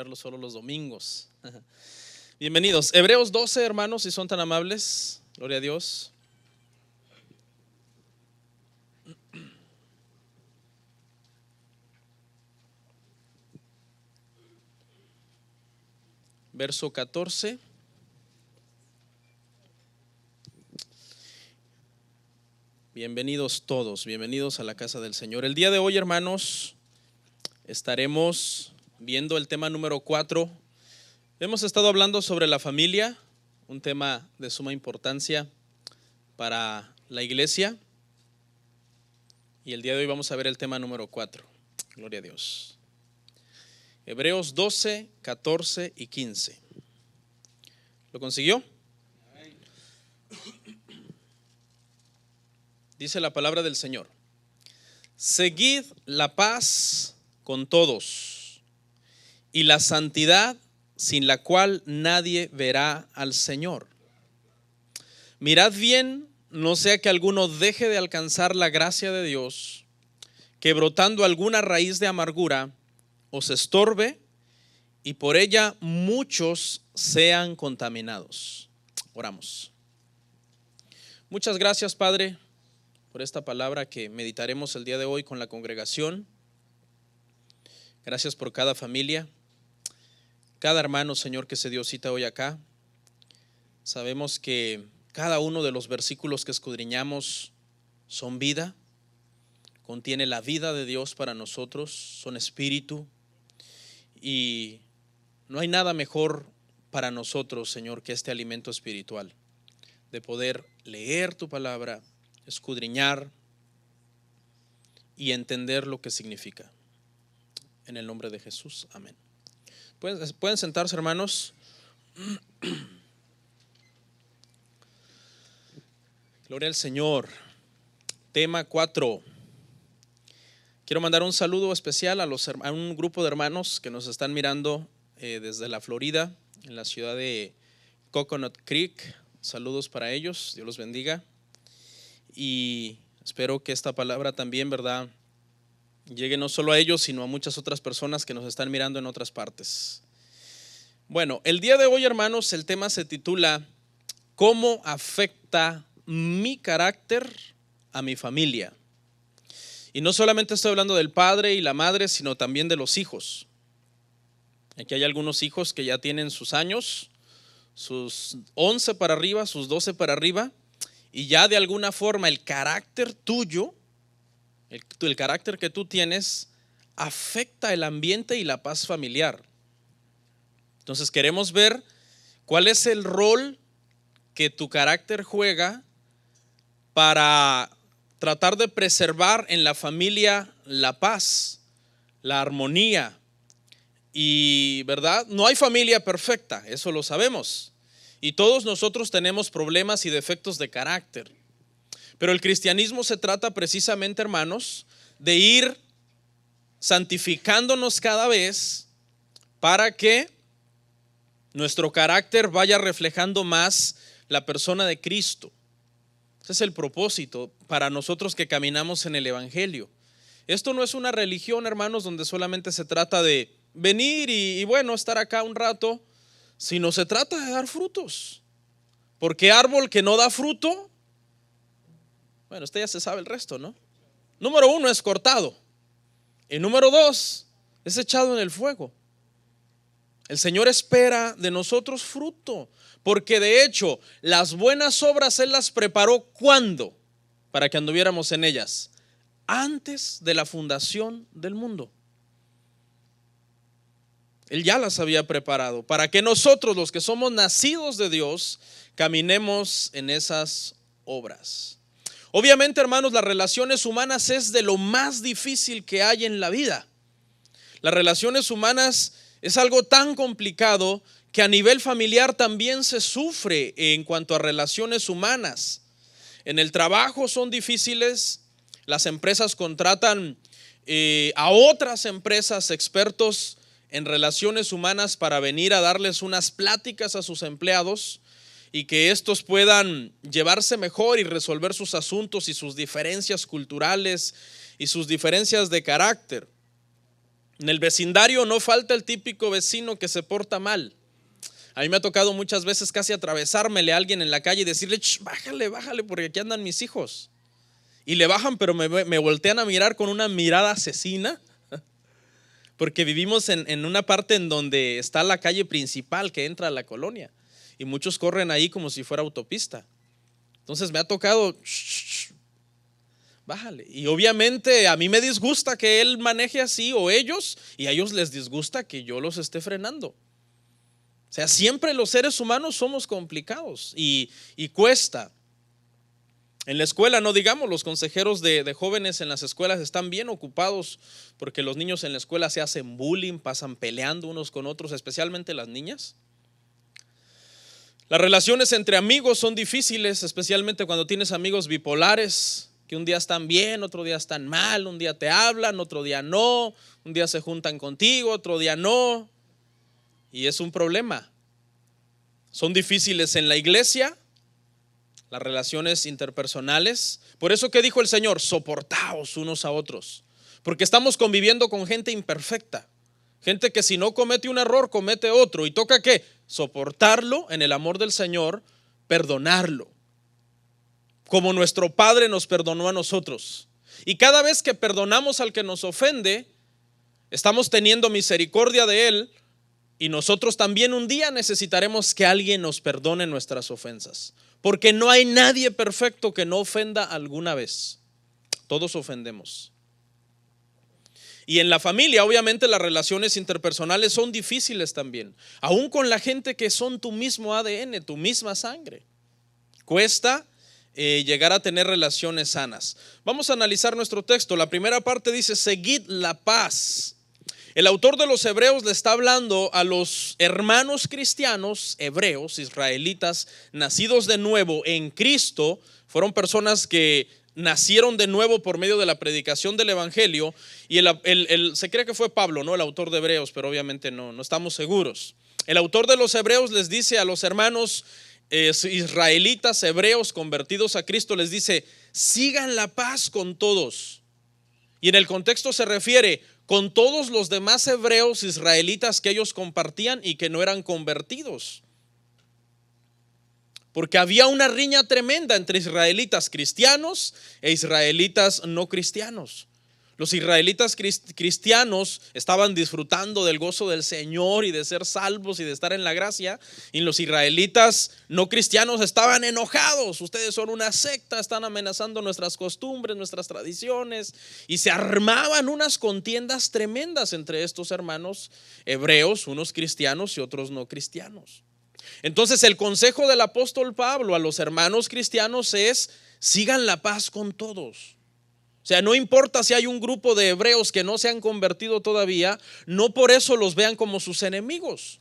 verlo solo los domingos. Bienvenidos. Hebreos 12, hermanos, si son tan amables. Gloria a Dios. Verso 14. Bienvenidos todos, bienvenidos a la casa del Señor. El día de hoy, hermanos, estaremos viendo el tema número 4. Hemos estado hablando sobre la familia, un tema de suma importancia para la iglesia. Y el día de hoy vamos a ver el tema número 4. Gloria a Dios. Hebreos 12, 14 y 15. ¿Lo consiguió? Dice la palabra del Señor: seguid la paz con todos y la santidad, sin la cual nadie verá al Señor. Mirad bien, no sea que alguno deje de alcanzar la gracia de Dios, que brotando alguna raíz de amargura os estorbe y por ella muchos sean contaminados. Oramos. Muchas gracias, Padre, por esta palabra que meditaremos el día de hoy con la congregación. Gracias por cada familia, cada hermano, Señor, que se dio cita hoy acá. Sabemos que cada uno de los versículos que escudriñamos son vida, contiene la vida de Dios para nosotros, son espíritu, y no hay nada mejor para nosotros, Señor, que este alimento espiritual, de poder leer tu palabra, escudriñar y entender lo que significa. En el nombre de Jesús, amén. Pueden sentarse, hermanos. Gloria al Señor. Tema 4. Quiero mandar un saludo especial a un grupo de hermanos que nos están mirando desde la Florida, en la ciudad de Coconut Creek. Saludos para ellos, Dios los bendiga. Y espero que esta palabra también, ¿verdad?, llegue no solo a ellos, sino a muchas otras personas que nos están mirando en otras partes. Bueno, el día de hoy, hermanos, el tema se titula ¿cómo afecta mi carácter a mi familia? Y no solamente estoy hablando del padre y la madre, sino también de los hijos. Aquí hay algunos hijos que ya tienen sus años, sus 11 para arriba, sus 12 para arriba, y ya de alguna forma el carácter tuyo, el carácter que tú tienes, afecta el ambiente y la paz familiar. Entonces queremos ver cuál es el rol que tu carácter juega para tratar de preservar en la familia la paz, la armonía. Y verdad, no hay familia perfecta, eso lo sabemos. Y todos nosotros tenemos problemas y defectos de carácter. Pero el cristianismo se trata precisamente, hermanos, de ir santificándonos cada vez para que nuestro carácter vaya reflejando más la persona de Cristo. Ese es el propósito para nosotros que caminamos en el Evangelio. Esto no es una religión, hermanos, donde solamente se trata de venir y bueno, estar acá un rato, sino se trata de dar frutos. Porque árbol que no da fruto, bueno, usted ya se sabe el resto, ¿no? Número 1 es cortado. Y número 2 es echado en el fuego. El Señor espera de nosotros fruto, porque de hecho las buenas obras Él las preparó ¿cuándo? Para que anduviéramos en ellas, antes de la fundación del mundo. Él ya las había preparado para que nosotros, los que somos nacidos de Dios, caminemos en esas obras. Obviamente, hermanos, las relaciones humanas es de lo más difícil que hay en la vida. Las relaciones humanas es algo tan complicado que a nivel familiar también se sufre en cuanto a relaciones humanas. En el trabajo son difíciles, las empresas contratan a otras empresas expertos en relaciones humanas para venir a darles unas pláticas a sus empleados y que estos puedan llevarse mejor y resolver sus asuntos y sus diferencias culturales y sus diferencias de carácter. En el vecindario no falta el típico vecino que se porta mal. A mí me ha tocado muchas veces casi atravesármele a alguien en la calle y decirle: bájale, bájale, porque aquí andan mis hijos. Y le bajan, pero me voltean a mirar con una mirada asesina, porque vivimos en una parte en donde está la calle principal que entra a la colonia, y muchos corren ahí como si fuera autopista. Entonces me ha tocado: bájale. Y obviamente a mí me disgusta que él maneje así, o ellos, y a ellos les disgusta que yo los esté frenando. O sea, siempre los seres humanos somos complicados y cuesta. En la escuela, no digamos, los consejeros de jóvenes en las escuelas están bien ocupados, porque los niños en la escuela se hacen bullying, pasan peleando unos con otros, especialmente las niñas. Las relaciones entre amigos son difíciles, especialmente cuando tienes amigos bipolares, que un día están bien, otro día están mal, un día te hablan, otro día no, un día se juntan contigo, otro día no, y es un problema. Son difíciles en la iglesia, las relaciones interpersonales. Por eso, ¿qué dijo el Señor? Soportaos unos a otros, porque estamos conviviendo con gente imperfecta, gente que si no comete un error, comete otro, y toca ¿qué? Soportarlo en el amor del Señor, perdonarlo, como nuestro Padre nos perdonó a nosotros. Y cada vez que perdonamos al que nos ofende, estamos teniendo misericordia de él, y nosotros también un día necesitaremos que alguien nos perdone nuestras ofensas, porque no hay nadie perfecto que no ofenda alguna vez. Todos ofendemos. Y en la familia, obviamente, las relaciones interpersonales son difíciles también, aún con la gente que son tu mismo ADN, tu misma sangre. Cuesta llegar a tener relaciones sanas. Vamos a analizar nuestro texto. La primera parte dice: seguid la paz. El autor de los Hebreos le está hablando a los hermanos cristianos, hebreos, israelitas, nacidos de nuevo en Cristo. Fueron personas que nacieron de nuevo por medio de la predicación del evangelio. Y se cree que fue Pablo, ¿no? El autor de Hebreos, pero obviamente no estamos seguros. El autor de los Hebreos les dice a los hermanos israelitas, hebreos convertidos a Cristo, les dice: sigan la paz con todos. Y en el contexto se refiere con todos los demás hebreos israelitas que ellos compartían y que no eran convertidos, porque había una riña tremenda entre israelitas cristianos e israelitas no cristianos. Los israelitas cristianos estaban disfrutando del gozo del Señor y de ser salvos y de estar en la gracia, y los israelitas no cristianos estaban enojados. Ustedes son una secta, están amenazando nuestras costumbres, nuestras tradiciones, y se armaban unas contiendas tremendas entre estos hermanos hebreos, unos cristianos y otros no cristianos. Entonces el consejo del apóstol Pablo a los hermanos cristianos es: sigan la paz con todos. O sea, no importa si hay un grupo de hebreos que no se han convertido todavía, no por eso los vean como sus enemigos.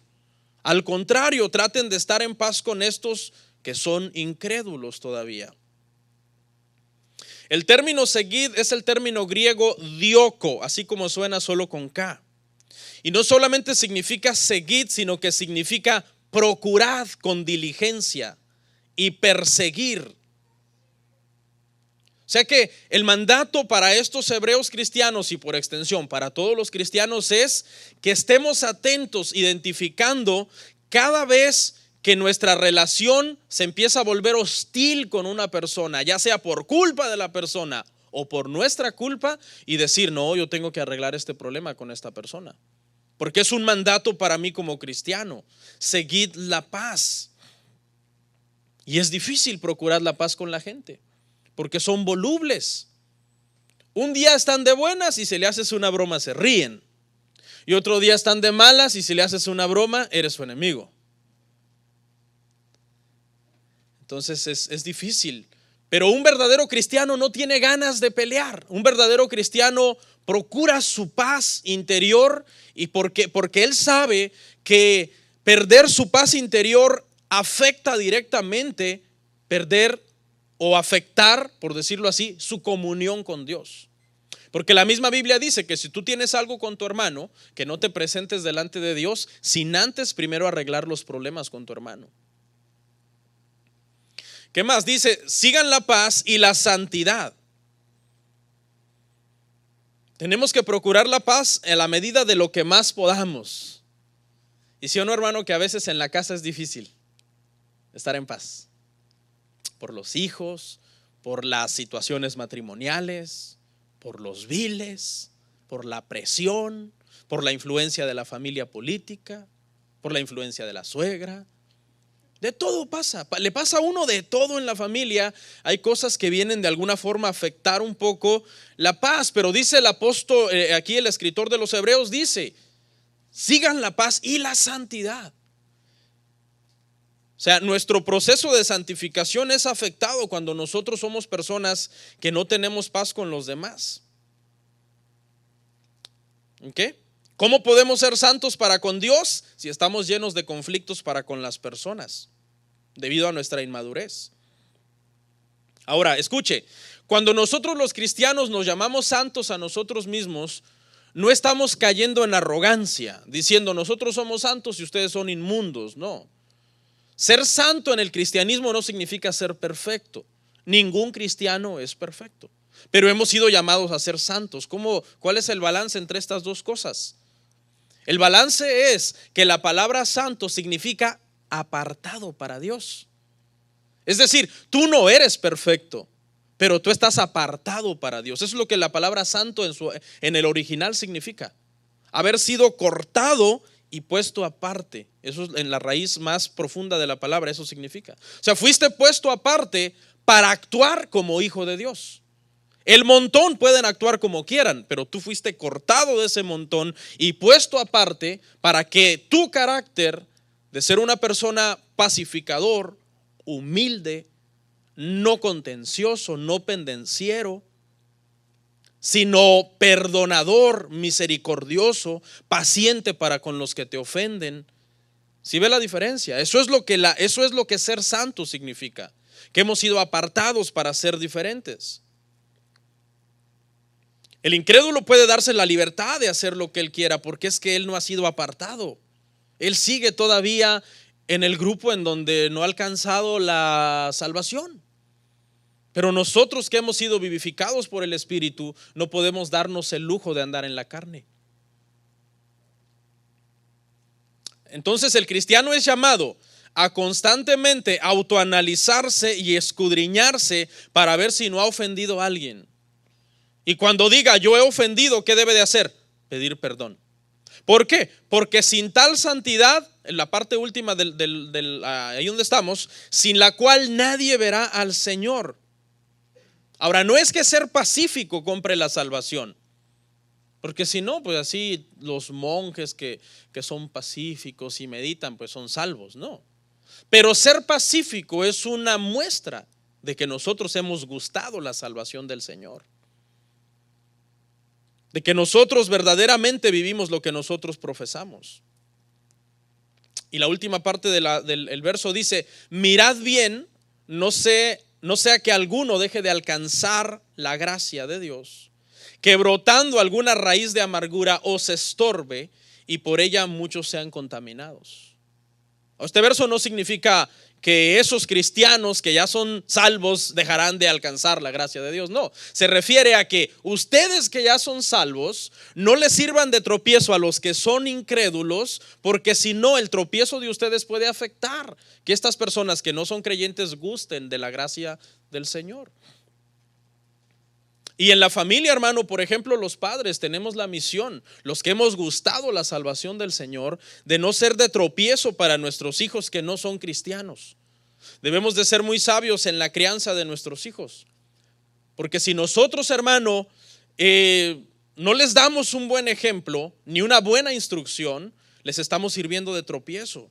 Al contrario, traten de estar en paz con estos que son incrédulos todavía. El término seguid es el término griego dioko, así como suena, solo con K. Y no solamente significa seguid, sino que significa procurad con diligencia y perseguir. O sea que el mandato para estos hebreos cristianos, y por extensión para todos los cristianos, es que estemos atentos, identificando cada vez que nuestra relación se empieza a volver hostil con una persona, ya sea por culpa de la persona o por nuestra culpa, y decir: no, yo tengo que arreglar este problema con esta persona, porque es un mandato para mí como cristiano. Seguid la paz. Y es difícil procurar la paz con la gente, porque son volubles. Un día están de buenas y si le haces una broma se ríen, y otro día están de malas y si le haces una broma eres su enemigo. Entonces es difícil. Pero un verdadero cristiano no tiene ganas de pelear. Un verdadero cristiano procura su paz interior, y porque él sabe que perder su paz interior afecta directamente perder o afectar, por decirlo así, su comunión con Dios. Porque la misma Biblia dice que si tú tienes algo con tu hermano, que no te presentes delante de Dios sin antes primero arreglar los problemas con tu hermano. ¿Qué más? Dice: sigan la paz y la santidad. Tenemos que procurar la paz en la medida de lo que más podamos. Y sí o no, hermano, que a veces en la casa es difícil estar en paz. Por los hijos, por las situaciones matrimoniales, por los viles, por la presión, por la influencia de la familia política, por la influencia de la suegra. De todo pasa, le pasa a uno de todo en la familia. Hay cosas que vienen de alguna forma a afectar un poco la paz, pero dice el apóstol, aquí el escritor de los Hebreos dice, sigan la paz y la santidad. O sea, nuestro proceso de santificación es afectado cuando nosotros somos personas que no tenemos paz con los demás. ¿Ok? ¿Cómo podemos ser santos para con Dios si estamos llenos de conflictos para con las personas debido a nuestra inmadurez? Ahora, escuche, cuando nosotros los cristianos nos llamamos santos a nosotros mismos, no estamos cayendo en arrogancia, diciendo nosotros somos santos y ustedes son inmundos, no. Ser santo en el cristianismo no significa ser perfecto. Ningún cristiano es perfecto, pero hemos sido llamados a ser santos. ¿Cuál es el balance entre estas dos cosas? El balance es que la palabra santo significa apartado para Dios. Es decir, tú no eres perfecto, pero tú estás apartado para Dios. Eso es lo que la palabra santo en el original significa. Haber sido cortado y puesto aparte. Eso es en la raíz más profunda de la palabra, eso significa. O sea, fuiste puesto aparte para actuar como hijo de Dios. El montón pueden actuar como quieran, pero tú fuiste cortado de ese montón y puesto aparte para que tu carácter de ser una persona pacificador, humilde, no contencioso, no pendenciero, sino perdonador, misericordioso, paciente para con los que te ofenden. ¿Sí ve la diferencia? Eso es lo que ser santo significa, que hemos sido apartados para ser diferentes. El incrédulo puede darse la libertad de hacer lo que él quiera porque es que él no ha sido apartado. Él sigue todavía en el grupo en donde no ha alcanzado la salvación. Pero nosotros que hemos sido vivificados por el Espíritu no podemos darnos el lujo de andar en la carne. Entonces el cristiano es llamado a constantemente autoanalizarse y escudriñarse para ver si no ha ofendido a alguien. Y cuando diga yo he ofendido, ¿qué debe de hacer? Pedir perdón. ¿Por qué? Porque sin tal santidad, en la parte última ahí donde estamos, sin la cual nadie verá al Señor. Ahora, no es que ser pacífico compre la salvación, porque si no, pues así los monjes que son pacíficos y meditan, pues son salvos, no. Pero ser pacífico es una muestra de que nosotros hemos gustado la salvación del Señor, de que nosotros verdaderamente vivimos lo que nosotros profesamos. Y la última parte del verso dice: mirad bien, no sea que alguno deje de alcanzar la gracia de Dios, que brotando alguna raíz de amargura os estorbe y por ella muchos sean contaminados. Este verso no significa que esos cristianos que ya son salvos dejarán de alcanzar la gracia de Dios. No, se refiere a que ustedes que ya son salvos no les sirvan de tropiezo a los que son incrédulos, porque si no el tropiezo de ustedes puede afectar que estas personas que no son creyentes gusten de la gracia del Señor. Y en la familia, hermano, por ejemplo, los padres tenemos la misión, los que hemos gustado la salvación del Señor, de no ser de tropiezo para nuestros hijos que no son cristianos. Debemos de ser muy sabios en la crianza de nuestros hijos, porque si nosotros, hermano, no les damos un buen ejemplo ni una buena instrucción, les estamos sirviendo de tropiezo.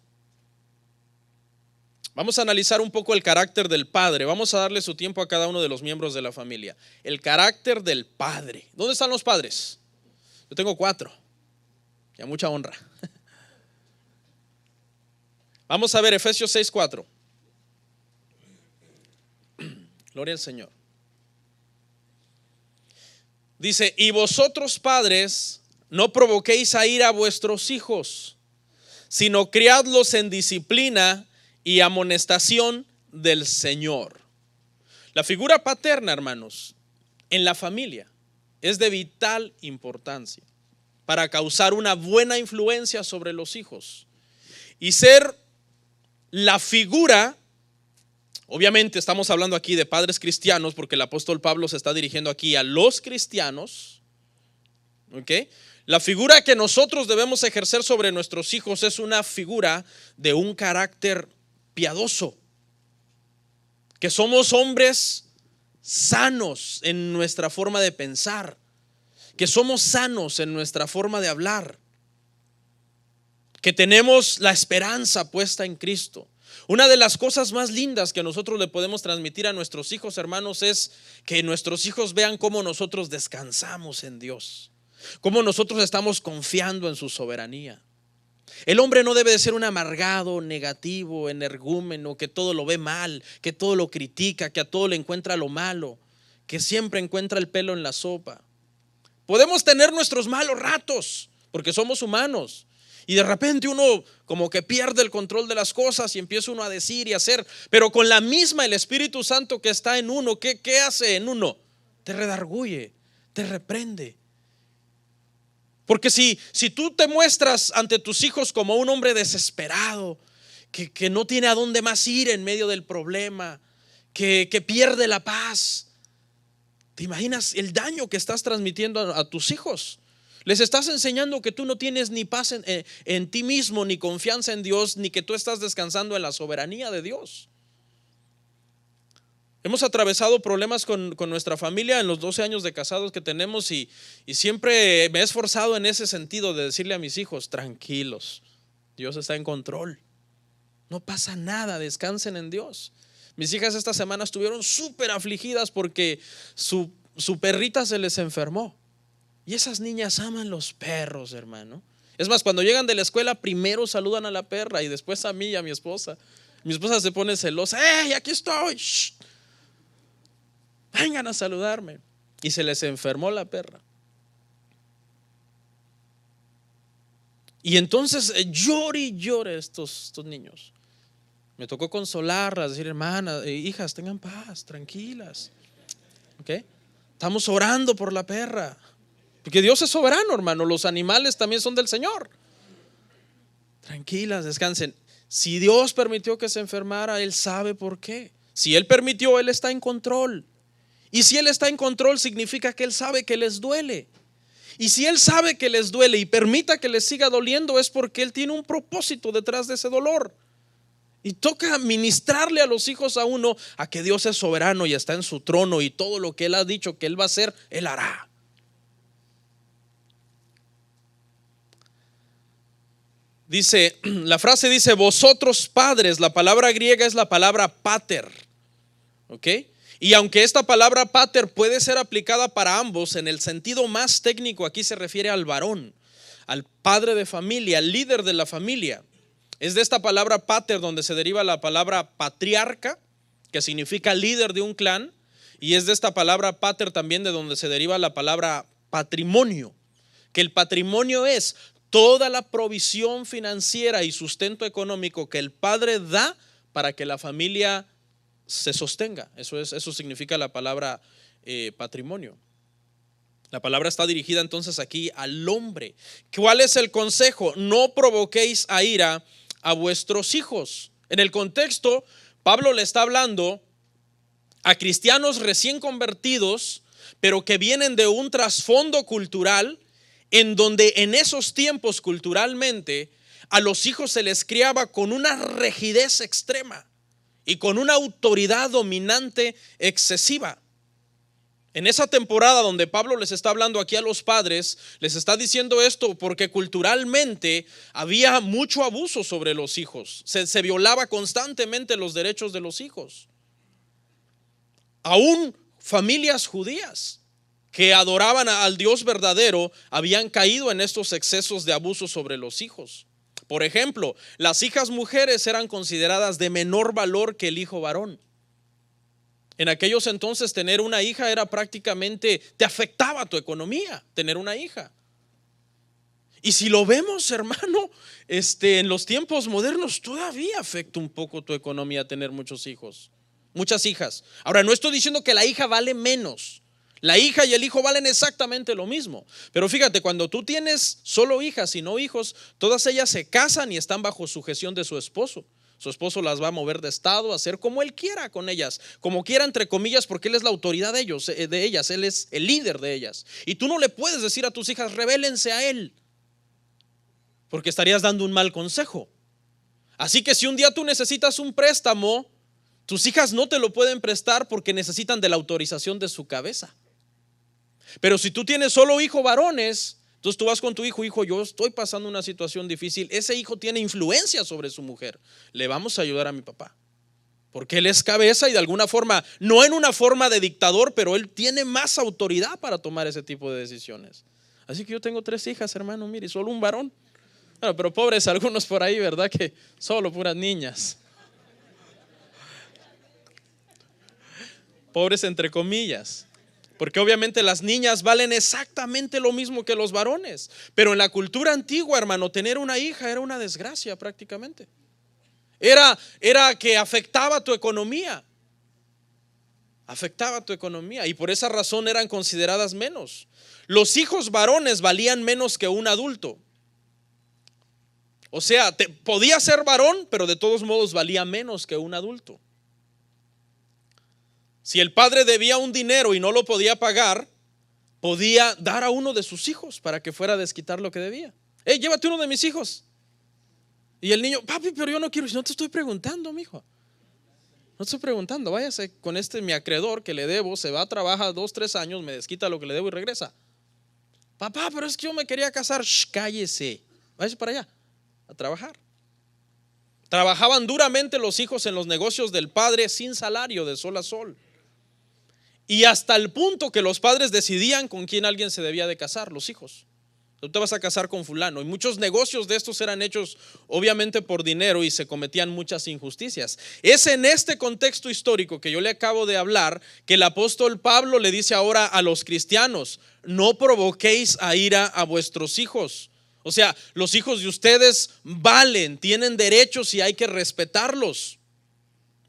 Vamos a analizar un poco el carácter del padre. Vamos a darle su tiempo a cada uno de los miembros de la familia. El carácter del padre. ¿Dónde están los padres? Yo tengo 4. Y a mucha honra. Vamos a ver Efesios 6:4. Gloria al Señor. Dice: y vosotros padres no provoquéis a ira a vuestros hijos, sino criadlos en disciplina y amonestación del Señor. La figura paterna, hermanos, en la familia es de vital importancia para causar una buena influencia sobre los hijos y ser la figura. Obviamente estamos hablando aquí de padres cristianos porque el apóstol Pablo se está dirigiendo aquí a los cristianos, ¿ok? La figura que nosotros debemos ejercer sobre nuestros hijos es una figura de un carácter piadoso, que somos hombres sanos en nuestra forma de pensar, que somos sanos en nuestra forma de hablar, que tenemos la esperanza puesta en Cristo. Una de las cosas más lindas que nosotros le podemos transmitir a nuestros hijos, hermanos, es que nuestros hijos vean cómo nosotros descansamos en Dios, cómo nosotros estamos confiando en su soberanía. El hombre no debe de ser un amargado, negativo, energúmeno, que todo lo ve mal, que todo lo critica, que a todo le encuentra lo malo, que siempre encuentra el pelo en la sopa. Podemos tener nuestros malos ratos porque somos humanos y de repente uno como que pierde el control de las cosas y empieza uno a decir y hacer, pero con la misma el Espíritu Santo que está en uno, ¿qué hace en uno? Te redarguye, te reprende. Porque si tú te muestras ante tus hijos como un hombre desesperado, que no tiene a dónde más ir en medio del problema, que pierde la paz, ¿te imaginas el daño que estás transmitiendo a tus hijos? Les estás enseñando que tú no tienes ni paz en ti mismo, ni confianza en Dios, ni que tú estás descansando en la soberanía de Dios. Hemos atravesado problemas con nuestra familia en los 12 años de casados que tenemos y siempre me he esforzado en ese sentido de decirle a mis hijos: tranquilos, Dios está en control, no pasa nada, descansen en Dios. Mis hijas esta semana estuvieron súper afligidas porque su perrita se les enfermó. Y esas niñas aman los perros, hermano. Es más, cuando llegan de la escuela primero saludan a la perra y después a mí y a mi esposa. Mi esposa se pone celosa: ¡hey, aquí estoy! ¡Shh! Vengan a saludarme. Y se les enfermó la perra. Y entonces llore y llore estos niños. Me tocó consolarlas, decir: hermanas, hijas, tengan paz, tranquilas. ¿Okay? Estamos orando por la perra, porque Dios es soberano, hermano. Los animales también son del Señor. Tranquilas, descansen. Si Dios permitió que se enfermara, Él sabe por qué. Si Él permitió, Él está en control. Y si Él está en control, significa que Él sabe que les duele. Y si Él sabe que les duele y permita que les siga doliendo, es porque Él tiene un propósito detrás de ese dolor. Y toca ministrarle a los hijos a uno a que Dios es soberano y está en su trono, y todo lo que Él ha dicho que Él va a hacer, Él hará. Dice, la frase dice: vosotros padres. La palabra griega es la palabra pater, ¿ok? Y aunque esta palabra pater puede ser aplicada para ambos, en el sentido más técnico aquí se refiere al varón, al padre de familia, al líder de la familia. Es de esta palabra pater donde se deriva la palabra patriarca, que significa líder de un clan, y es de esta palabra pater también de donde se deriva la palabra patrimonio, que el patrimonio es toda la provisión financiera y sustento económico que el padre da para que la familia se sostenga. Eso significa la palabra patrimonio. La palabra está dirigida entonces aquí al hombre. ¿Cuál es el consejo? No provoquéis a ira a vuestros hijos. En el contexto, Pablo le está hablando a cristianos recién convertidos, pero que vienen de un trasfondo cultural en donde en esos tiempos culturalmente a los hijos se les criaba con una rigidez extrema y con una autoridad dominante excesiva. En esa temporada donde Pablo les está hablando aquí a los padres, les está diciendo esto porque culturalmente había mucho abuso sobre los hijos. Se violaba constantemente los derechos de los hijos. Aún familias judías que adoraban al Dios verdadero habían caído en estos excesos de abuso sobre los hijos. Por ejemplo, las hijas mujeres eran consideradas de menor valor que el hijo varón. En aquellos entonces tener una hija era prácticamente, te afectaba tu economía, tener una hija. Y si lo vemos, hermano, en los tiempos modernos todavía afecta un poco tu economía tener muchos hijos, muchas hijas. Ahora, no estoy diciendo que la hija vale menos. La hija y el hijo valen exactamente lo mismo. Pero fíjate, cuando tú tienes solo hijas y no hijos, todas ellas se casan y están bajo sujeción de su esposo. Su esposo las va a mover de estado, a hacer como él quiera con ellas, como quiera entre comillas, porque él es la autoridad de ellas, él es el líder de ellas. Y tú no le puedes decir a tus hijas, rebélense a él, porque estarías dando un mal consejo. Así que si un día tú necesitas un préstamo, tus hijas no te lo pueden prestar porque necesitan de la autorización de su cabeza. Pero si tú tienes solo hijos varones, entonces tú vas con tu hijo, hijo, yo estoy pasando una situación difícil. Ese hijo tiene influencia sobre su mujer. Le vamos a ayudar a mi papá, porque él es cabeza y de alguna forma, no en una forma de dictador, pero él tiene más autoridad para tomar ese tipo de decisiones. Así que yo tengo 3 hijas, hermano, mire, solo un varón. Bueno, pero pobres algunos por ahí, ¿verdad? Que solo puras niñas. Pobres entre comillas. Porque obviamente las niñas valen exactamente lo mismo que los varones. Pero en la cultura antigua, hermano, tener una hija era una desgracia prácticamente. Era que afectaba tu economía. Afectaba tu economía y por esa razón eran consideradas menos. Los hijos varones valían menos que un adulto. O sea, podía ser varón, pero de todos modos valía menos que un adulto. Si el padre debía un dinero y no lo podía pagar, podía dar a uno de sus hijos para que fuera a desquitar lo que debía. Hey, llévate uno de mis hijos. Y el niño, papi, pero yo no quiero. No te estoy preguntando, mijo. No te estoy preguntando. Váyase con mi acreedor que le debo. Se va a trabajar 2-3 años, me desquita lo que le debo y regresa. Papá, pero es que yo me quería casar. Shh, cállese. Váyase para allá a trabajar. Trabajaban duramente los hijos en los negocios del padre sin salario, de sol a sol. Y hasta el punto que los padres decidían con quién alguien se debía de casar, los hijos. Tú te vas a casar con fulano. Y muchos negocios de estos eran hechos obviamente por dinero y se cometían muchas injusticias. Es en este contexto histórico que yo le acabo de hablar que el apóstol Pablo le dice ahora a los cristianos: no provoquéis a ira a vuestros hijos. O sea, los hijos de ustedes valen, tienen derechos y hay que respetarlos.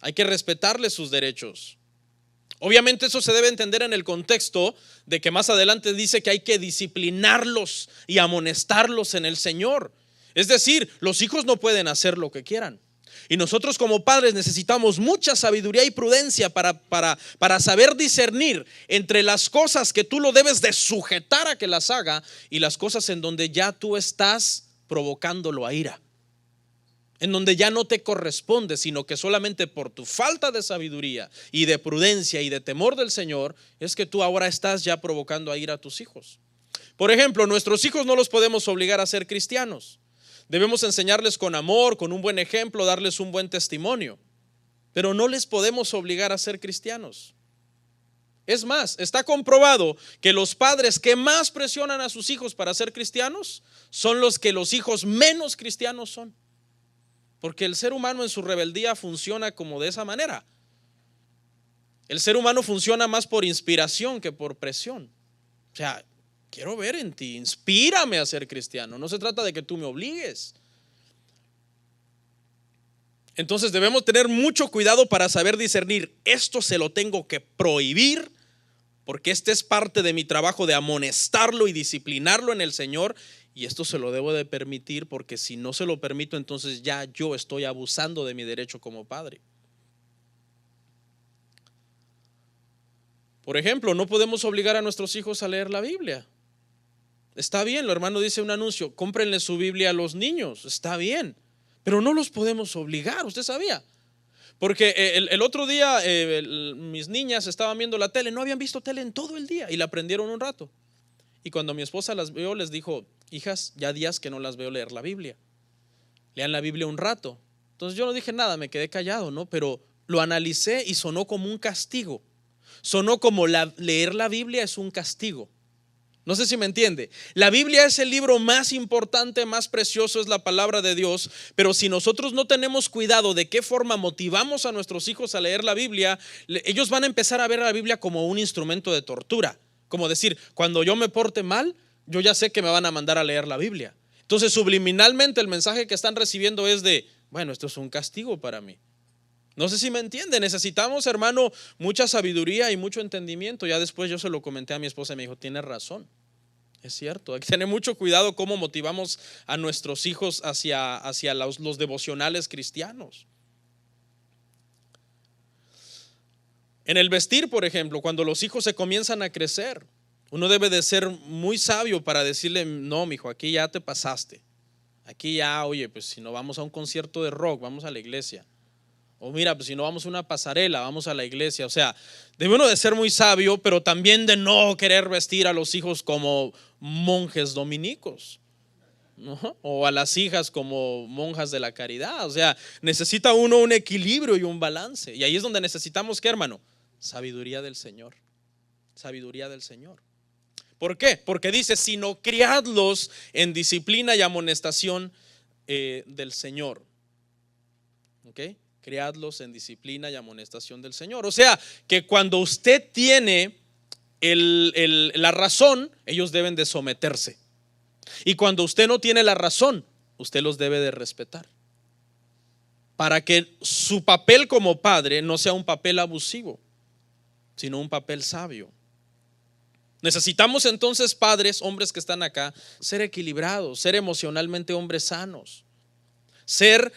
Hay que respetarles sus derechos. Obviamente eso se debe entender en el contexto de que más adelante dice que hay que disciplinarlos y amonestarlos en el Señor. Es decir, los hijos no pueden hacer lo que quieran. Y nosotros como padres necesitamos mucha sabiduría y prudencia para saber discernir entre las cosas que tú lo debes de sujetar a que las haga y las cosas en donde ya tú estás provocándolo a ira. En donde ya no te corresponde, sino que solamente por tu falta de sabiduría y de prudencia y de temor del Señor es que tú ahora estás ya provocando a ira a tus hijos. Por ejemplo, nuestros hijos no los podemos obligar a ser cristianos. Debemos enseñarles con amor, con un buen ejemplo, darles un buen testimonio, pero no les podemos obligar a ser cristianos. Es más, está comprobado que los padres que más presionan a sus hijos para ser cristianos son los que los hijos menos cristianos son. Porque el ser humano en su rebeldía funciona como de esa manera. El ser humano funciona más por inspiración que por presión. O sea, quiero ver en ti, inspírame a ser cristiano. No se trata de que tú me obligues. Entonces debemos tener mucho cuidado para saber discernir. Esto se lo tengo que prohibir, porque este es parte de mi trabajo de amonestarlo y disciplinarlo en el Señor. Y esto se lo debo de permitir, porque si no se lo permito, entonces ya yo estoy abusando de mi derecho como padre. Por ejemplo, no podemos obligar a nuestros hijos a leer la Biblia. Está bien, el hermano dice un anuncio: cómprenle su Biblia a los niños. Está bien, pero no los podemos obligar. ¿Usted sabía? Porque el otro día mis niñas estaban viendo la tele, no habían visto tele en todo el día y la prendieron un rato. Y cuando mi esposa las vio, les dijo: hijas, ya días que no las veo leer la Biblia. Lean la Biblia un rato. Entonces yo no dije nada, me quedé callado, ¿no? Pero lo analicé y sonó como un castigo. Sonó como leer la Biblia es un castigo. No sé si me entiende. La Biblia es el libro más importante, más precioso, es la palabra de Dios. Pero si nosotros no tenemos cuidado de qué forma motivamos a nuestros hijos a leer la Biblia, ellos van a empezar a ver la Biblia como un instrumento de tortura. Como decir, cuando yo me porte mal, yo ya sé que me van a mandar a leer la Biblia. Entonces subliminalmente el mensaje que están recibiendo es de: bueno, esto es un castigo para mí. No sé si me entiende. Necesitamos, hermano, mucha sabiduría y mucho entendimiento. Ya después yo se lo comenté a mi esposa y me dijo, tienes razón. Es cierto, hay que tener mucho cuidado cómo motivamos a nuestros hijos hacia los devocionales cristianos. En el vestir, por ejemplo, cuando los hijos se comienzan a crecer, uno debe de ser muy sabio para decirle, no, mijo, aquí ya te pasaste. Aquí ya, oye, pues si no vamos a un concierto de rock, vamos a la iglesia. O mira, pues si no vamos a una pasarela, vamos a la iglesia. O sea, debe uno de ser muy sabio, pero también de no querer vestir a los hijos como monjes dominicos, ¿no? O a las hijas como monjas de la caridad. O sea, necesita uno un equilibrio y un balance. Y ahí es donde necesitamos, ¿qué, hermano? Sabiduría del Señor. Sabiduría del Señor. ¿Por qué? Porque dice, sino criadlos en disciplina y amonestación del Señor. ¿Ok? Criadlos en disciplina y amonestación del Señor. O sea, que cuando usted tiene la razón, ellos deben de someterse. Y cuando usted no tiene la razón, usted los debe de respetar. Para que su papel como padre no sea un papel abusivo, sino un papel sabio. Necesitamos entonces, padres, hombres que están acá, ser equilibrados, ser emocionalmente hombres sanos, ser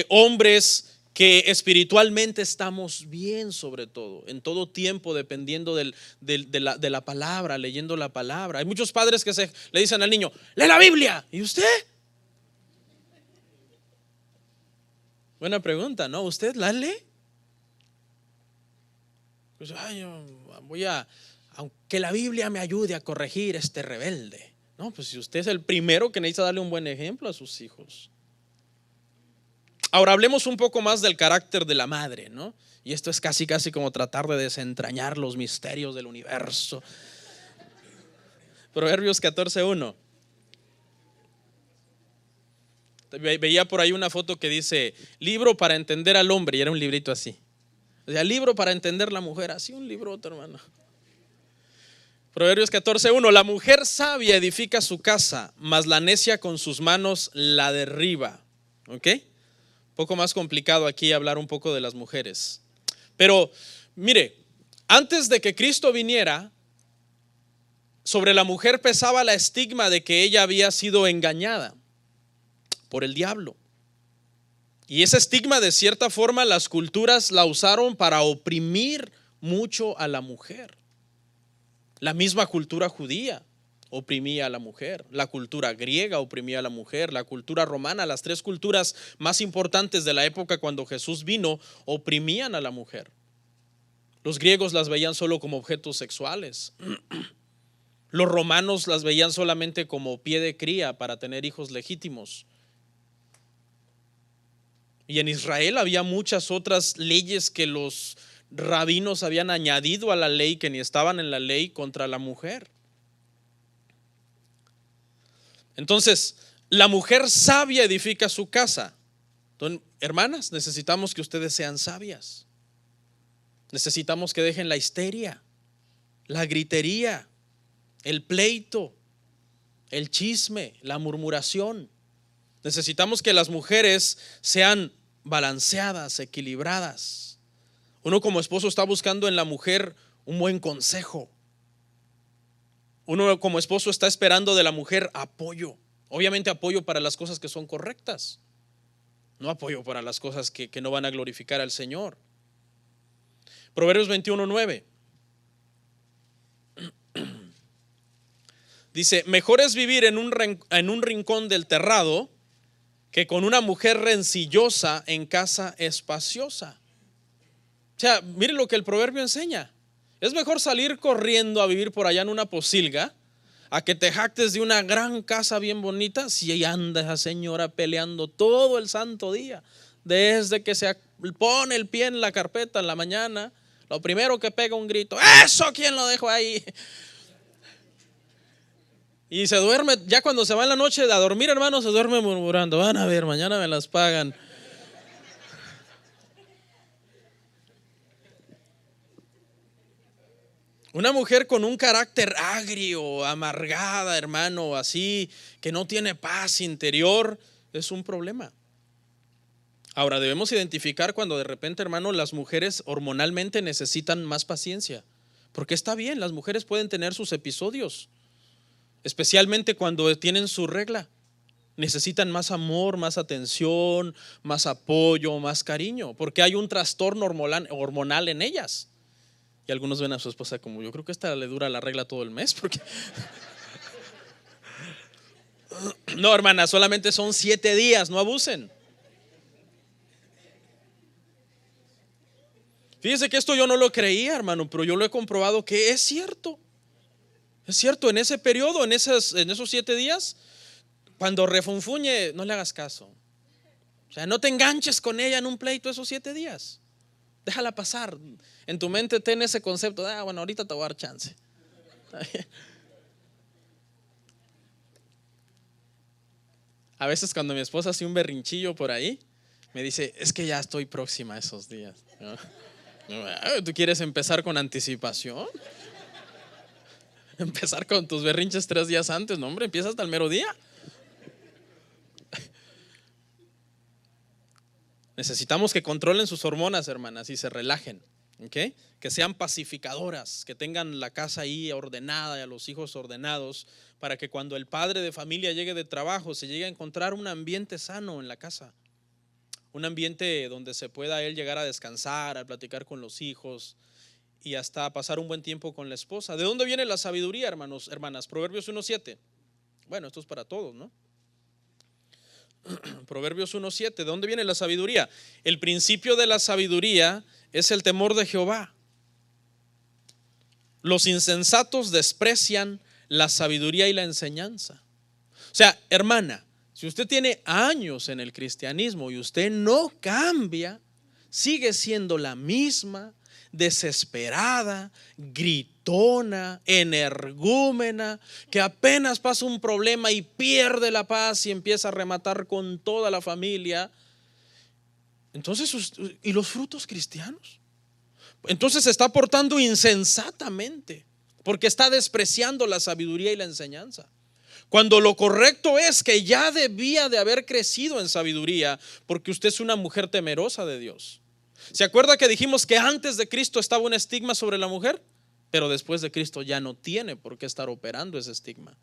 hombres que espiritualmente estamos bien, sobre todo, en todo tiempo, dependiendo de la palabra, leyendo la palabra. Hay muchos padres que le dicen al niño, lee la Biblia. ¿Y usted? Buena pregunta, ¿no? ¿Usted la lee? Pues, ay, aunque la Biblia me ayude a corregir este rebelde. No, pues si usted es el primero que necesita darle un buen ejemplo a sus hijos. Ahora hablemos un poco más del carácter de la madre, ¿no? Y esto es casi como tratar de desentrañar los misterios del universo. Proverbios 14:1. Veía por ahí una foto que dice, libro para entender al hombre, y era un librito así. O sea, libro para entender la mujer, así un librote, hermano. Proverbios 14:1. La mujer sabia edifica su casa, mas la necia con sus manos la derriba. ¿Ok? Poco más complicado aquí hablar un poco de las mujeres. Pero mire, antes de que Cristo viniera, sobre la mujer pesaba la estigma de que ella había sido engañada por el diablo. Y ese estigma, de cierta forma, las culturas la usaron para oprimir mucho a la mujer. La misma cultura judía oprimía a la mujer, la cultura griega oprimía a la mujer, la cultura romana, las tres culturas más importantes de la época cuando Jesús vino, oprimían a la mujer. Los griegos las veían solo como objetos sexuales. Los romanos las veían solamente como pie de cría para tener hijos legítimos. Y en Israel había muchas otras leyes que los rabinos habían añadido a la ley, que ni estaban en la ley, contra la mujer. Entonces, la mujer sabia edifica su casa. Entonces, hermanas, necesitamos que ustedes sean sabias. Necesitamos que dejen la histeria, la gritería, el pleito, el chisme, la murmuración. Necesitamos que las mujeres sean balanceadas, equilibradas. Uno como esposo está buscando en la mujer un buen consejo. Uno como esposo está esperando de la mujer apoyo. Obviamente apoyo para las cosas que son correctas, no apoyo para las cosas que no van a glorificar al Señor. Proverbios 21:9 dice, mejor es vivir en un rincón del terrado que con una mujer rencillosa en casa espaciosa. O sea, mire lo que el proverbio enseña. Es mejor salir corriendo a vivir por allá en una posilga a que te jactes de una gran casa bien bonita si anda esa señora peleando todo el santo día. Desde que se pone el pie en la carpeta en la mañana, lo primero que pega un grito, ¿eso quién lo dejó ahí? Y se duerme, ya cuando se va en la noche a dormir, hermano, se duerme murmurando, van a ver, mañana me las pagan. Una mujer con un carácter agrio, amargada, hermano, así, que no tiene paz interior, es un problema. Ahora, debemos identificar cuando de repente, hermano, las mujeres hormonalmente necesitan más paciencia. Porque está bien, las mujeres pueden tener sus episodios, especialmente cuando tienen su regla. Necesitan más amor, más atención, más apoyo, más cariño, porque hay un trastorno hormonal en ellas. Y algunos ven a su esposa como, yo creo que esta le dura la regla todo el mes, porque no, hermana, solamente son 7 días, no abusen. Fíjese que esto yo no lo creía, hermano, pero yo lo he comprobado que es cierto. Es cierto, en ese periodo, en esos 7 días, cuando refunfuñe, no le hagas caso. O sea, no te enganches con ella en un pleito esos 7 días. Déjala pasar. En tu mente ten ese concepto, bueno, ahorita te voy a dar chance. A veces cuando mi esposa hace un berrinchillo por ahí, me dice, es que ya estoy próxima a esos días. ¿Tú quieres empezar con anticipación? Empezar con tus berrinches 3 días antes, no, hombre, empieza hasta el mero día. Necesitamos que controlen sus hormonas, hermanas, y se relajen, ¿okay? Que sean pacificadoras, que tengan la casa ahí ordenada y a los hijos ordenados, para que cuando el padre de familia llegue de trabajo se llegue a encontrar un ambiente sano en la casa, un ambiente donde se pueda él llegar a descansar, a platicar con los hijos y hasta pasar un buen tiempo con la esposa. ¿De dónde viene la sabiduría, hermanos, hermanas? Proverbios 1:7. Bueno, esto es para todos, ¿no? Proverbios 1:7. ¿De dónde viene la sabiduría? El principio de la sabiduría es el temor de Jehová. Los insensatos desprecian la sabiduría y la enseñanza. O sea, hermana, si usted tiene años en el cristianismo y usted no cambia, sigue siendo la misma, desesperada, gritona, energúmena, que apenas pasa un problema y pierde la paz y empieza a rematar con toda la familia. Entonces, ¿y los frutos cristianos? Entonces se está portando insensatamente, porque está despreciando la sabiduría y la enseñanza. Cuando lo correcto es que ya debía de haber crecido en sabiduría, porque usted es una mujer temerosa de Dios. ¿Se acuerda que dijimos que antes de Cristo estaba un estigma sobre la mujer? Pero después de Cristo ya no tiene por qué estar operando ese estigma.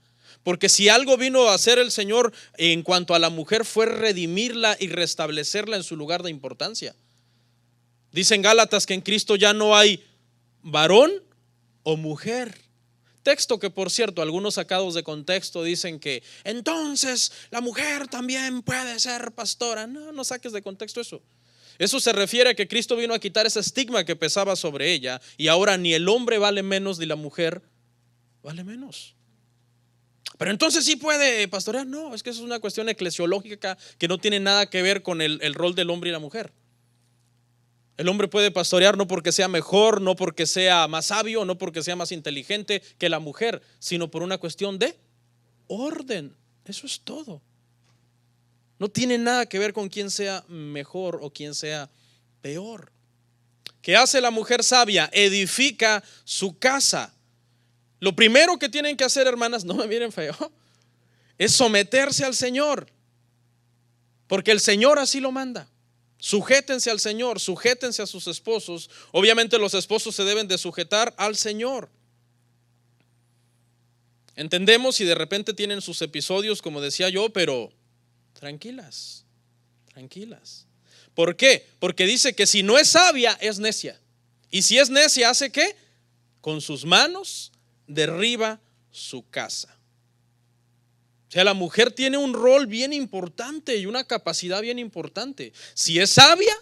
Porque si algo vino a hacer el Señor en cuanto a la mujer fue redimirla y restablecerla en su lugar de importancia. Dice en Gálatas que en Cristo ya no hay varón o mujer. Texto que, por cierto, algunos sacados de contexto dicen que entonces la mujer también puede ser pastora. No saques de contexto eso. Eso se refiere a que Cristo vino a quitar ese estigma que pesaba sobre ella, y ahora ni el hombre vale menos ni la mujer vale menos. Pero entonces sí puede pastorear. No, es que eso es una cuestión eclesiológica que no tiene nada que ver con el rol del hombre y la mujer. El hombre puede pastorear no porque sea mejor, no porque sea más sabio, no porque sea más inteligente que la mujer, sino por una cuestión de orden. Eso es todo. No tiene nada que ver con quién sea mejor o quién sea peor. ¿Qué hace la mujer sabia? Edifica su casa. Lo primero que tienen que hacer, hermanas, no me miren feo, es someterse al Señor, porque el Señor así lo manda. Sujétense al Señor, sujétense a sus esposos. Obviamente los esposos se deben de sujetar al Señor. Entendemos si de repente tienen sus episodios, como decía yo, pero tranquilas, tranquilas. ¿Por qué? Porque dice que si no es sabia, es necia. Y si es necia, ¿hace qué? Con sus manos derriba su casa. O sea, la mujer tiene un rol bien importante y una capacidad bien importante. Si es sabia,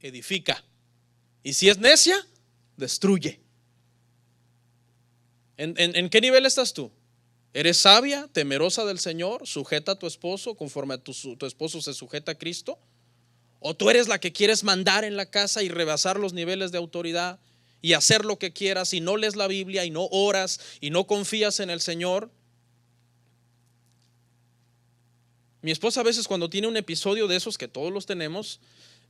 edifica. Y si es necia, destruye. ¿En qué nivel estás tú? ¿Eres sabia, temerosa del Señor, sujeta a tu esposo conforme a tu esposo se sujeta a Cristo? ¿O tú eres la que quieres mandar en la casa y rebasar los niveles de autoridad y hacer lo que quieras y no lees la Biblia y no oras y no confías en el Señor? Mi esposa a veces cuando tiene un episodio de esos, que todos los tenemos,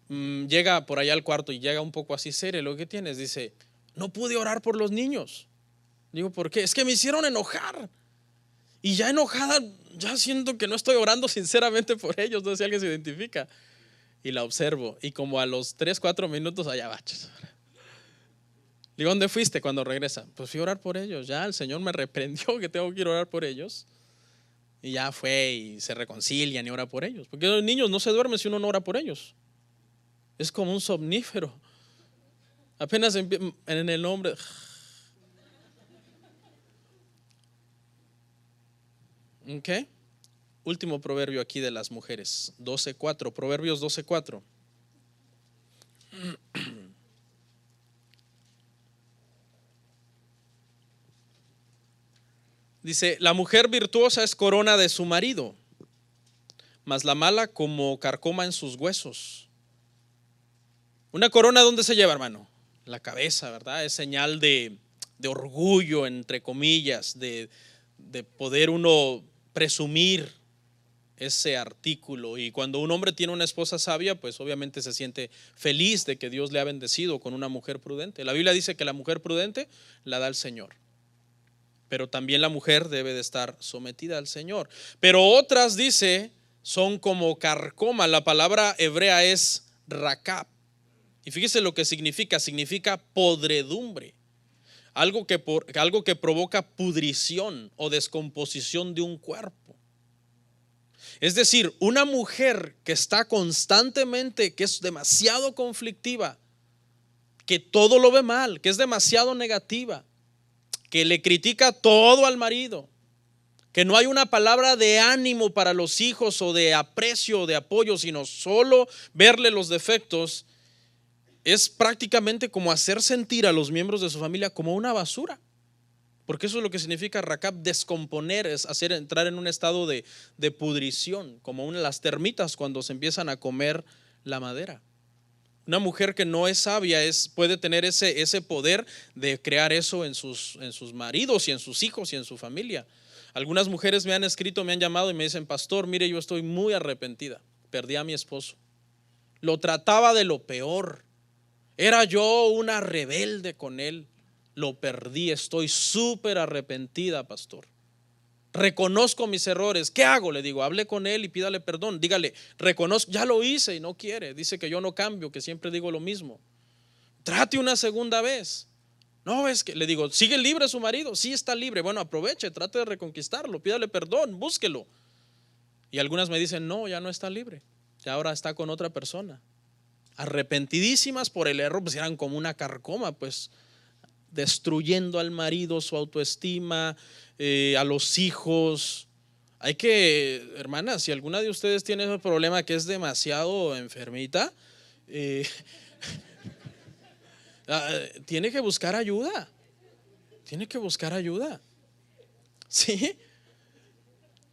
llega por allá al cuarto y llega un poco así seria. Lo que tienes, dice, no pude orar por los niños. Digo, ¿por qué? Es que me hicieron enojar. Y ya enojada, ya siento que no estoy orando sinceramente por ellos. No sé si alguien se identifica. y la observo. Y como a los 3, 4 minutos, allá va. Digo, ¿dónde fuiste cuando regresa? Pues fui a orar por ellos. Ya el Señor me reprendió que tengo que ir a orar por ellos. Y ya fue y se reconcilian y ora por ellos. Porque los niños no se duermen si uno no ora por ellos. Es como un somnífero. Apenas en el nombre. Ok. Último proverbio aquí de las mujeres. 12:4. Proverbios 12:4. Dice: la mujer virtuosa es corona de su marido, mas la mala como carcoma en sus huesos. Una corona, ¿dónde se lleva, hermano? La cabeza, ¿verdad? Es señal de orgullo, entre comillas, de poder uno presumir ese artículo. Y cuando un hombre tiene una esposa sabia, pues obviamente se siente feliz de que Dios le ha bendecido con una mujer prudente. La Biblia dice que la mujer prudente la da el Señor, pero también la mujer debe de estar sometida al Señor. Pero otras, dice, son como carcoma. La palabra hebrea es rakab. Y fíjese lo que significa podredumbre. Algo que provoca pudrición o descomposición de un cuerpo. Es decir, una mujer que está constantemente, que es demasiado conflictiva, que todo lo ve mal, que es demasiado negativa, que le critica todo al marido, que no hay una palabra de ánimo para los hijos o de aprecio o de apoyo, sino solo verle los defectos, es prácticamente como hacer sentir a los miembros de su familia como una basura. Porque eso es lo que significa rakab, descomponer, es hacer entrar en un estado de pudrición, como las termitas cuando se empiezan a comer la madera. Una mujer que no es sabia puede tener ese poder de crear eso en sus maridos y en sus hijos y en su familia. Algunas mujeres me han escrito, me han llamado y me dicen: pastor, mire, yo estoy muy arrepentida, perdí a mi esposo, lo trataba de lo peor, era yo una rebelde con él, lo perdí, estoy súper arrepentida, pastor. Reconozco mis errores. ¿Qué hago? Le digo, hable con él y pídale perdón. Dígale, reconozco, ya lo hice y no quiere. Dice que yo no cambio, que siempre digo lo mismo. Trate una segunda vez. No, es que le digo, ¿sigue libre su marido? Sí, está libre. Bueno, aproveche, trate de reconquistarlo, pídale perdón, búsquelo. Y algunas me dicen, no, ya no está libre, ya ahora está con otra persona. Arrepentidísimas por el error, pues eran como una carcoma, pues destruyendo al marido, su autoestima, a los hijos. Hay que, hermanas, si alguna de ustedes tiene ese problema que es demasiado enfermita, tiene que buscar ayuda. Tiene que buscar ayuda. ¿Sí?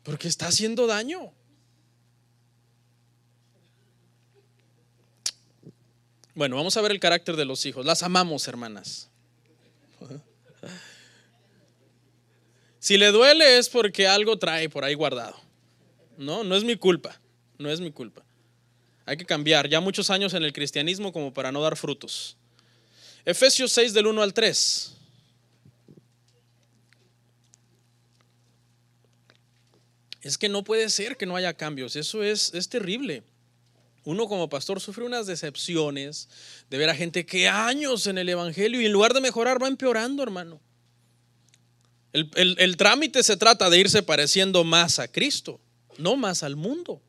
Porque está haciendo daño. Bueno, vamos a ver el carácter de los hijos. Las amamos, hermanas. Si le duele es porque algo trae por ahí guardado. No es mi culpa. No es mi culpa. Hay que cambiar. Ya muchos años en el cristianismo como para no dar frutos. Efesios 6 del 1 al 3. Es que no puede ser que no haya cambios. Eso es terrible. Uno como pastor sufre unas decepciones de ver a gente que años en el evangelio y en lugar de mejorar va empeorando, hermano. El trámite se trata de irse pareciendo más a Cristo, no más al mundo.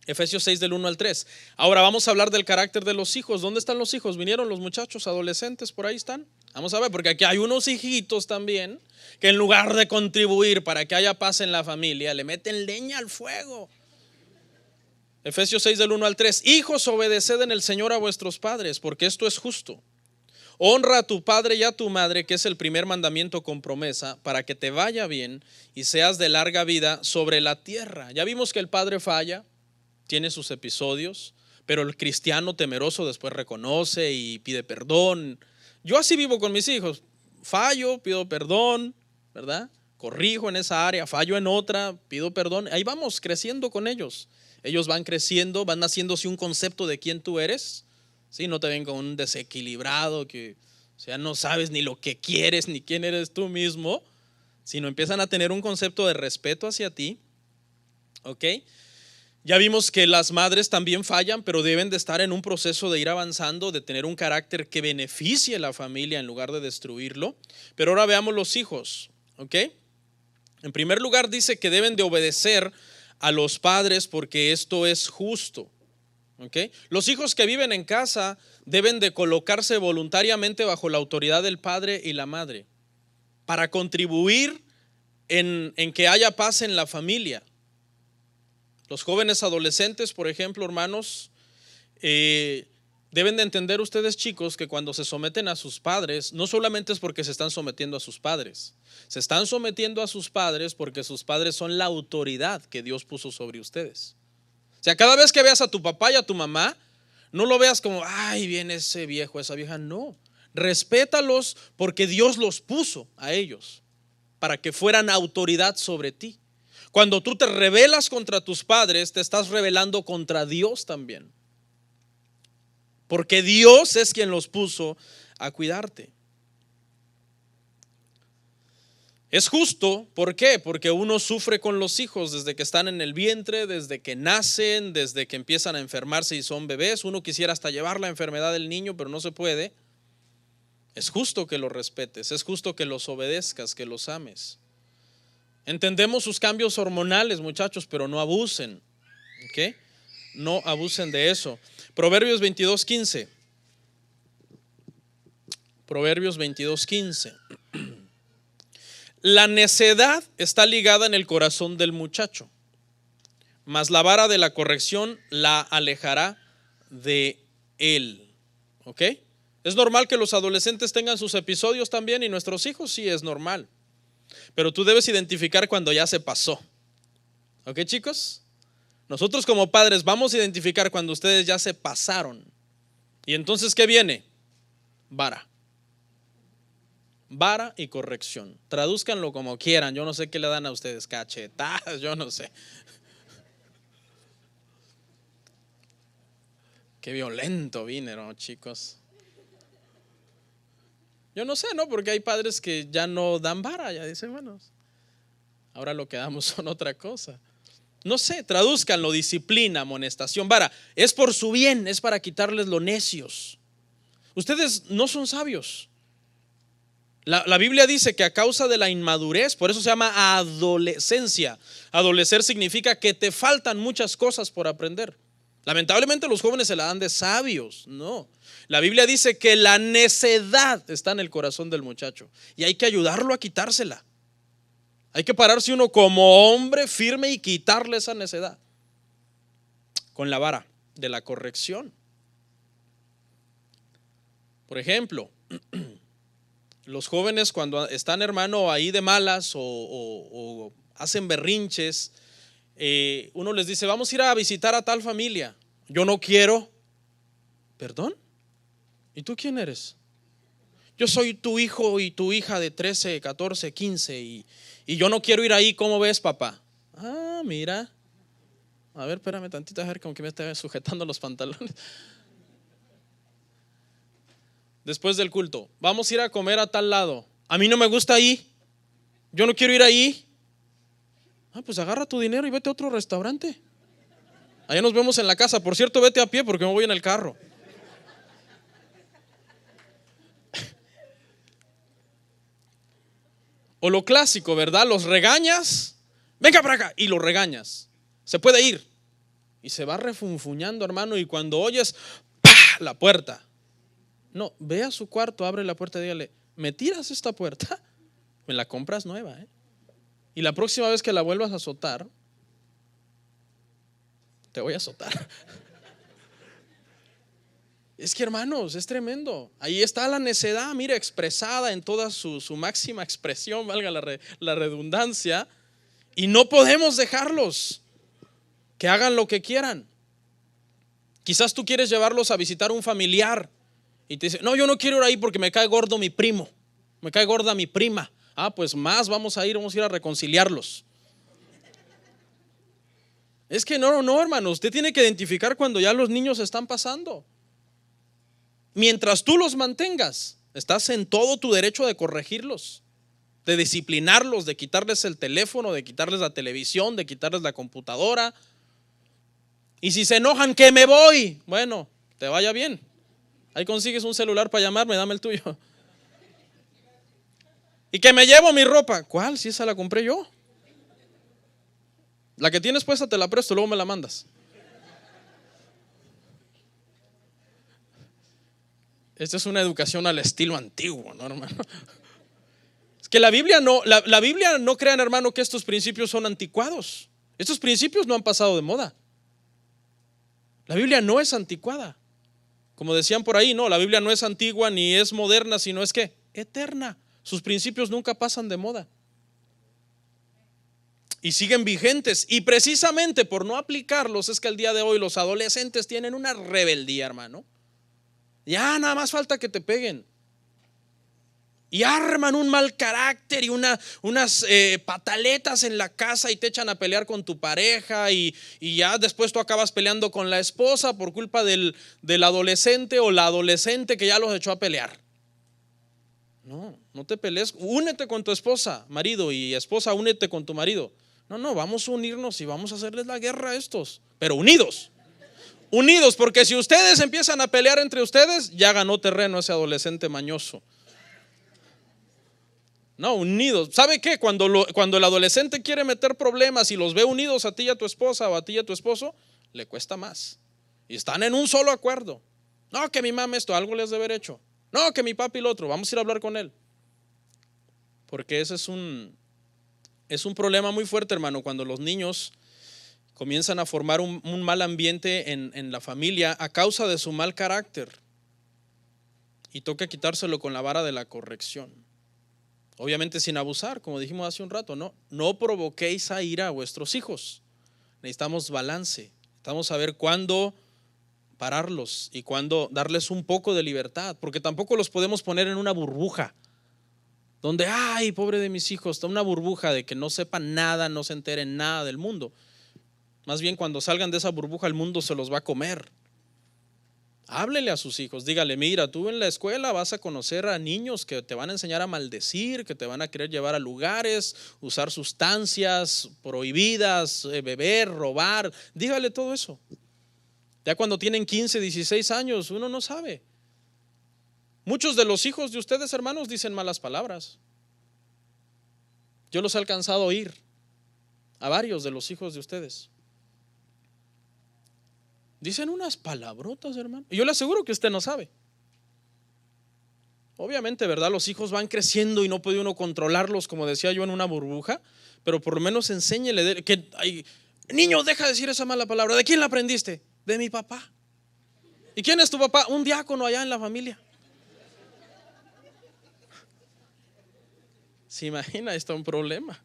Efesios 6 del 1 al 3. Ahora vamos a hablar del carácter de los hijos. ¿Dónde están los hijos? ¿Vinieron los muchachos adolescentes? Por ahí están. Vamos a ver, porque aquí hay unos hijitos también que en lugar de contribuir para que haya paz en la familia, le meten leña al fuego. Efesios 6 del 1 al 3. Hijos, obedeced en el Señor a vuestros padres, porque esto es justo. Honra a tu padre y a tu madre, que es el primer mandamiento con promesa, para que te vaya bien y seas de larga vida sobre la tierra. Ya vimos que el padre falla, tiene sus episodios, pero el cristiano temeroso después reconoce y pide perdón. Yo así vivo con mis hijos. Fallo, pido perdón, ¿verdad? Corrijo en esa área, fallo en otra, pido perdón. Ahí vamos creciendo con ellos. Ellos van creciendo, van haciéndose un concepto de quién tú eres. ¿Sí? No te ven con un desequilibrado que, o sea, no sabes ni lo que quieres ni quién eres tú mismo, sino empiezan a tener un concepto de respeto hacia ti. ¿Ok? Ya vimos que las madres también fallan, pero deben de estar en un proceso de ir avanzando, de tener un carácter que beneficie a la familia en lugar de destruirlo. Pero ahora veamos los hijos, ¿ok? En primer lugar dice que deben de obedecer a los padres porque esto es justo, ¿ok? Los hijos que viven en casa deben de colocarse voluntariamente bajo la autoridad del padre y la madre para contribuir en que haya paz en la familia. Los jóvenes adolescentes, por ejemplo, hermanos, deben de entender ustedes, chicos, que cuando se someten a sus padres, no solamente es porque se están sometiendo a sus padres, se están sometiendo a sus padres porque sus padres son la autoridad que Dios puso sobre ustedes. O sea, cada vez que veas a tu papá y a tu mamá, no lo veas como, ay, viene ese viejo, esa vieja. No, respétalos porque Dios los puso a ellos para que fueran autoridad sobre ti. Cuando tú te rebelas contra tus padres, te estás rebelando contra Dios también. Porque Dios es quien los puso a cuidarte. Es justo, ¿por qué? Porque uno sufre con los hijos desde que están en el vientre, desde que nacen, desde que empiezan a enfermarse y son bebés. Uno quisiera hasta llevar la enfermedad del niño, pero no se puede. Es justo que los respetes, es justo que los obedezcas, que los ames. Entendemos sus cambios hormonales, muchachos, pero no abusen, ¿ok? No abusen de eso. Proverbios 22:15. Proverbios 22:15. La necedad está ligada en el corazón del muchacho, mas la vara de la corrección la alejará de él, ¿ok? Es normal que los adolescentes tengan sus episodios también, y nuestros hijos sí es normal. Pero tú debes identificar cuando ya se pasó. ¿Ok, chicos? Nosotros como padres vamos a identificar cuando ustedes ya se pasaron. Y entonces, ¿qué viene? Vara. Vara y corrección. Tradúzcanlo como quieran. Yo no sé qué le dan a ustedes, cachetadas, yo no sé. Qué violento vine, ¿no, chicos? Yo no sé, ¿no? Porque hay padres que ya no dan vara, ya dicen, bueno, ahora lo que damos son otra cosa. No sé, tradúzcanlo: disciplina, amonestación. Vara, es por su bien, es para quitarles lo necios. Ustedes no son sabios. La Biblia dice que a causa de la inmadurez, por eso se llama adolescencia. Adolecer significa que te faltan muchas cosas por aprender. Lamentablemente los jóvenes se la dan de sabios. No, la Biblia dice que la necedad está en el corazón del muchacho y hay que ayudarlo a quitársela. Hay que pararse uno como hombre firme y quitarle esa necedad con la vara de la corrección. Por ejemplo, los jóvenes cuando están, hermano, ahí de malas o hacen berrinches, uno les dice, vamos a ir a visitar a tal familia. Yo no quiero. ¿Perdón? ¿Y tú quién eres? Yo soy tu hijo y tu hija de 13, 14, 15 y yo no quiero ir ahí. ¿Cómo ves, papá? Ah, mira. A ver, espérame tantito, a ver, como que me está sujetando los pantalones. Después del culto, vamos a ir a comer a tal lado. A mí no me gusta ahí. Yo no quiero ir ahí. Ah, pues agarra tu dinero y vete a otro restaurante. Allá nos vemos en la casa. Por cierto, vete a pie porque me voy en el carro. O lo clásico, ¿verdad? Los regañas, venga para acá, y lo regañas. Se puede ir. Y se va refunfuñando, hermano, y cuando oyes, ¡pah!, la puerta. No, ve a su cuarto, abre la puerta y dígale, ¿me tiras esta puerta? Me la compras nueva, ¿eh? Y la próxima vez que la vuelvas a azotar, te voy a azotar. Es que, hermanos, es tremendo. Ahí está la necedad, mira, expresada en toda su máxima expresión, valga la redundancia. Y no podemos dejarlos que hagan lo que quieran. Quizás tú quieres llevarlos a visitar un familiar y te dice, no, yo no quiero ir ahí porque me cae gordo mi primo, me cae gorda mi prima. Ah, pues más vamos a ir a reconciliarlos. Es que no, hermano, usted tiene que identificar cuando ya los niños están pasando. Mientras tú los mantengas, estás en todo tu derecho de corregirlos, de disciplinarlos, de quitarles el teléfono, de quitarles la televisión, de quitarles la computadora. Y si se enojan que me voy, bueno, te vaya bien. Ahí consigues un celular para llamarme, dame el tuyo. Y que me llevo mi ropa. ¿Cuál? Si esa la compré yo. La que tienes puesta te la presto, luego me la mandas. Esta es una educación al estilo antiguo, ¿no, hermano? Es que la Biblia no crean, hermano, que estos principios son anticuados. Estos principios no han pasado de moda. La Biblia no es anticuada. Como decían por ahí, no, la Biblia no es antigua ni es moderna, sino es que eterna. Sus principios nunca pasan de moda. Y siguen vigentes. Y precisamente por no aplicarlos es que el día de hoy los adolescentes tienen una rebeldía, hermano. Ya nada más falta que te peguen. Y arman un mal carácter y unas pataletas en la casa y te echan a pelear con tu pareja y ya después tú acabas peleando con la esposa por culpa del adolescente o la adolescente que ya los echó a pelear. No te pelees, únete con tu esposa, marido, y esposa, únete con tu marido. No, vamos a unirnos y vamos a hacerles la guerra a estos, pero unidos. Unidos, porque si ustedes empiezan a pelear entre ustedes, ya ganó terreno ese adolescente mañoso. No, unidos. ¿Sabe qué? Cuando el adolescente quiere meter problemas y los ve unidos a ti y a tu esposa o a ti y a tu esposo, le cuesta más. Y están en un solo acuerdo. No, que mi mamá esto, algo les debe haber hecho. No, que mi papi lo otro, vamos a ir a hablar con él. Porque ese es un problema muy fuerte, hermano, cuando los niños comienzan a formar un mal ambiente en la familia a causa de su mal carácter. Y toca quitárselo con la vara de la corrección. Obviamente sin abusar, como dijimos hace un rato, no provoquéis a ira a vuestros hijos. Necesitamos balance, necesitamos saber cuándo pararlos y cuándo darles un poco de libertad, porque tampoco los podemos poner en una burbuja, donde, ay, pobre de mis hijos, está una burbuja de que no sepan nada, no se enteren nada del mundo. Más bien cuando salgan de esa burbuja el mundo se los va a comer. Háblele a sus hijos, dígale, mira, tú en la escuela vas a conocer a niños que te van a enseñar a maldecir, que te van a querer llevar a lugares, usar sustancias prohibidas, beber, robar. Dígale todo eso. Ya cuando tienen 15, 16 años, uno no sabe. Muchos de los hijos de ustedes, hermanos, dicen malas palabras. Yo los he alcanzado a oír, a varios de los hijos de ustedes. Dicen unas palabrotas, hermano. Y yo le aseguro que usted no sabe. Obviamente, ¿verdad? Los hijos van creciendo y no puede uno controlarlos, como decía yo, en una burbuja. Pero por lo menos enséñele que, ay, niño, deja de decir esa mala palabra. ¿De quién la aprendiste? De mi papá. ¿Y quién es tu papá? Un diácono allá en la familia. ¿Se imagina? Está un problema.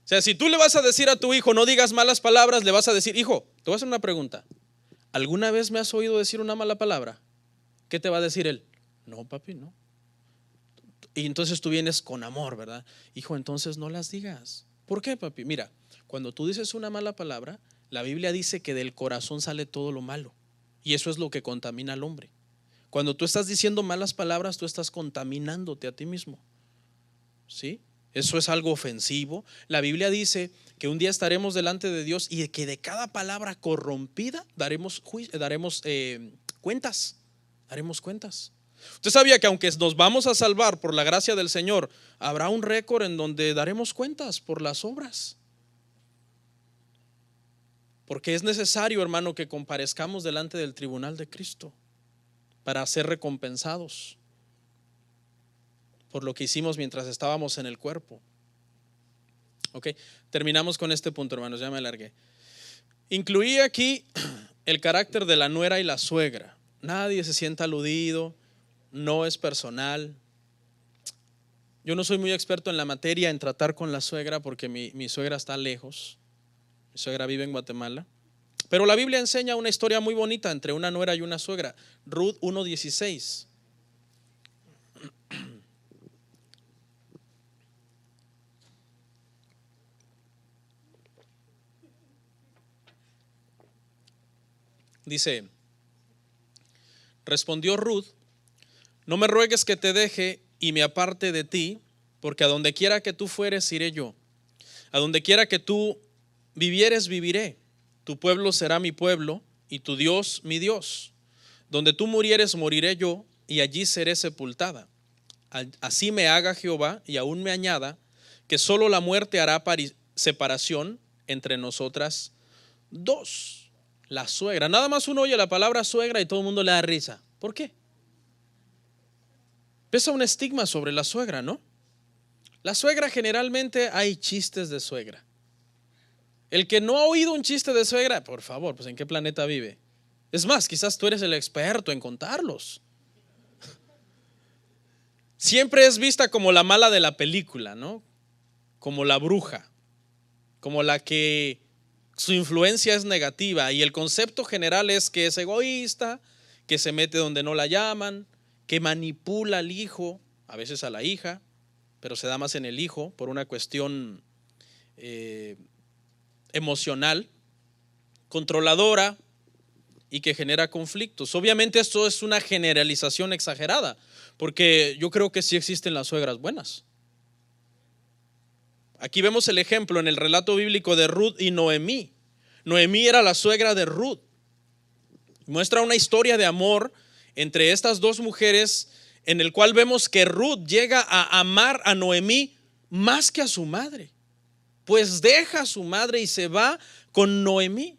O sea, si tú le vas a decir a tu hijo, no digas malas palabras, le vas a decir, hijo, te voy a hacer una pregunta. ¿Alguna vez me has oído decir una mala palabra? ¿Qué te va a decir él? No, papi, no. Y entonces tú vienes con amor, ¿verdad? Hijo, entonces no las digas. ¿Por qué, papi? Mira, cuando tú dices una mala palabra, la Biblia dice que del corazón sale todo lo malo. Y eso es lo que contamina al hombre. Cuando tú estás diciendo malas palabras, tú estás contaminándote a ti mismo. ¿Sí? Eso es algo ofensivo. La Biblia dice que un día estaremos delante de Dios y que de cada palabra corrompida daremos cuentas. Daremos cuentas. Usted sabía que aunque nos vamos a salvar por la gracia del Señor, habrá un récord en donde daremos cuentas por las obras. Porque es necesario, hermano, que comparezcamos delante del tribunal de Cristo para ser recompensados por lo que hicimos mientras estábamos en el cuerpo. Ok, terminamos con este punto, hermanos, ya me alargué. Incluí aquí el carácter de la nuera y la suegra. Nadie se sienta aludido, no es personal. Yo no soy muy experto en la materia, en tratar con la suegra, porque mi suegra está lejos. Mi suegra vive en Guatemala. Pero la Biblia enseña una historia muy bonita entre una nuera y una suegra. Ruth 1:16. Dice, respondió Ruth, no me ruegues que te deje y me aparte de ti, porque a donde quiera que tú fueres iré yo, a donde quiera que tú vivieres, viviré. Tu pueblo será mi pueblo y tu Dios mi Dios. Donde tú murieres, moriré yo, y allí seré sepultada. Así me haga Jehová y aún me añada, que solo la muerte hará separación entre nosotras dos. La suegra. Nada más uno oye la palabra suegra y todo el mundo le da risa. ¿Por qué? Pesa un estigma sobre la suegra, ¿no? La suegra, generalmente hay chistes de suegra. El que no ha oído un chiste de suegra, por favor, pues ¿en qué planeta vive? Es más, quizás tú eres el experto en contarlos. Siempre es vista como la mala de la película, ¿no? Como la bruja, como la que su influencia es negativa, y el concepto general es que es egoísta, que se mete donde no la llaman, que manipula al hijo, a veces a la hija, pero se da más en el hijo por una cuestión emocional, controladora y que genera conflictos. Obviamente esto es una generalización exagerada, porque yo creo que sí existen las suegras buenas. Aquí vemos el ejemplo en el relato bíblico de Ruth y Noemí. Noemí era la suegra de Ruth. Muestra una historia de amor entre estas dos mujeres, en el cual vemos que Ruth llega a amar a Noemí más que a su madre, pues deja a su madre y se va con Noemí.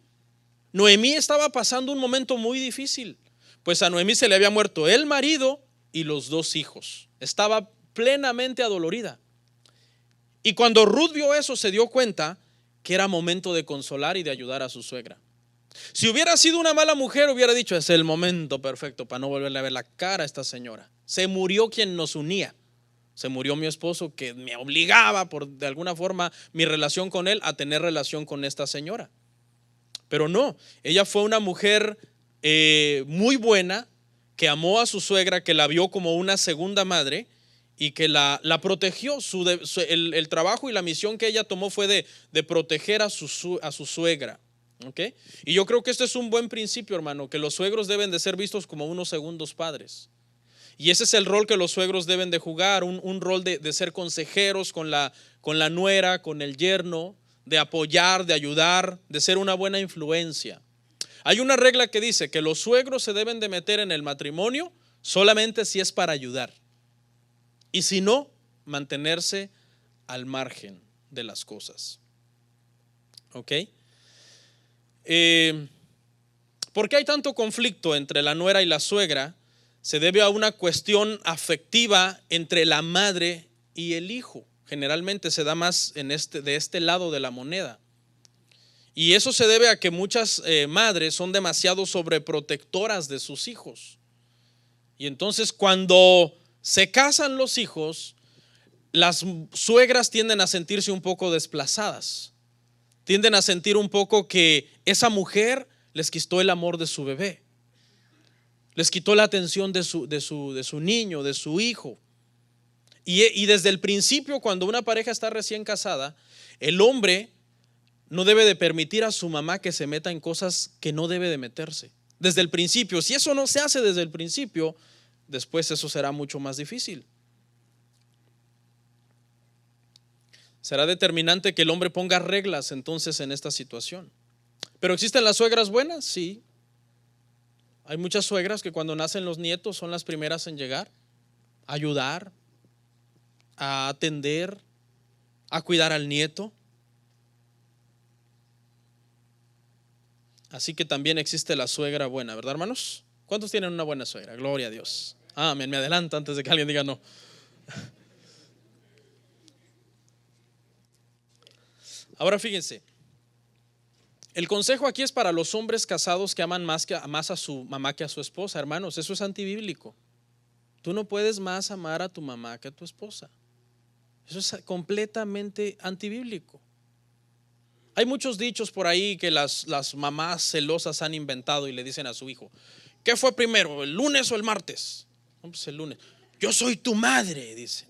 Noemí estaba pasando un momento muy difícil, pues a Noemí se le había muerto el marido y los dos hijos. Estaba plenamente adolorida. Y cuando Ruth vio eso, se dio cuenta que era momento de consolar y de ayudar a su suegra. Si hubiera sido una mala mujer, hubiera dicho: es el momento perfecto para no volverle a ver la cara a esta señora. Se murió quien nos unía. Se murió mi esposo, que me obligaba por de alguna forma mi relación con él a tener relación con esta señora. Pero no, ella fue una mujer muy buena, que amó a su suegra, que la vio como una segunda madre y que la protegió. El trabajo y la misión que ella tomó fue de proteger a su suegra. ¿Okay? Y yo creo que este es un buen principio, hermano, que los suegros deben de ser vistos como unos segundos padres. Y ese es el rol que los suegros deben de jugar, un rol de ser consejeros con la nuera, con el yerno, de apoyar, de ayudar, de ser una buena influencia. Hay una regla que dice que los suegros se deben de meter en el matrimonio solamente si es para ayudar, y si no, mantenerse al margen de las cosas. ¿Ok? ¿Por qué hay tanto conflicto entre la nuera y la suegra? Se debe a una cuestión afectiva entre la madre y el hijo. Generalmente se da más de este lado de la moneda. Y eso se debe a que muchas madres son demasiado sobreprotectoras de sus hijos. Y entonces cuando se casan los hijos, las suegras tienden a sentirse un poco desplazadas. Tienden a sentir un poco que esa mujer les quitó el amor de su bebé, les quitó la atención de su niño, de su hijo. Y desde el principio, cuando una pareja está recién casada, el hombre no debe de permitir a su mamá que se meta en cosas que no debe de meterse. Desde el principio, si eso no se hace desde el principio, después eso será mucho más difícil. Será determinante que el hombre ponga reglas entonces en esta situación. ¿Pero existen las suegras buenas? Sí. Hay muchas suegras que cuando nacen los nietos son las primeras en llegar, a ayudar, a atender, a cuidar al nieto. Así que también existe la suegra buena, ¿verdad, hermanos? ¿Cuántos tienen una buena suegra? Gloria a Dios. Amén. Me adelanto antes de que alguien diga no. Ahora fíjense, el consejo aquí es para los hombres casados que aman más a su mamá que a su esposa. Hermanos, eso es antibíblico. Tú no puedes más amar a tu mamá que a tu esposa. Eso es completamente antibíblico. Hay muchos dichos por ahí que las mamás celosas han inventado y le dicen a su hijo: ¿qué fue primero, el lunes o el martes? No, pues el lunes. Yo soy tu madre, dicen.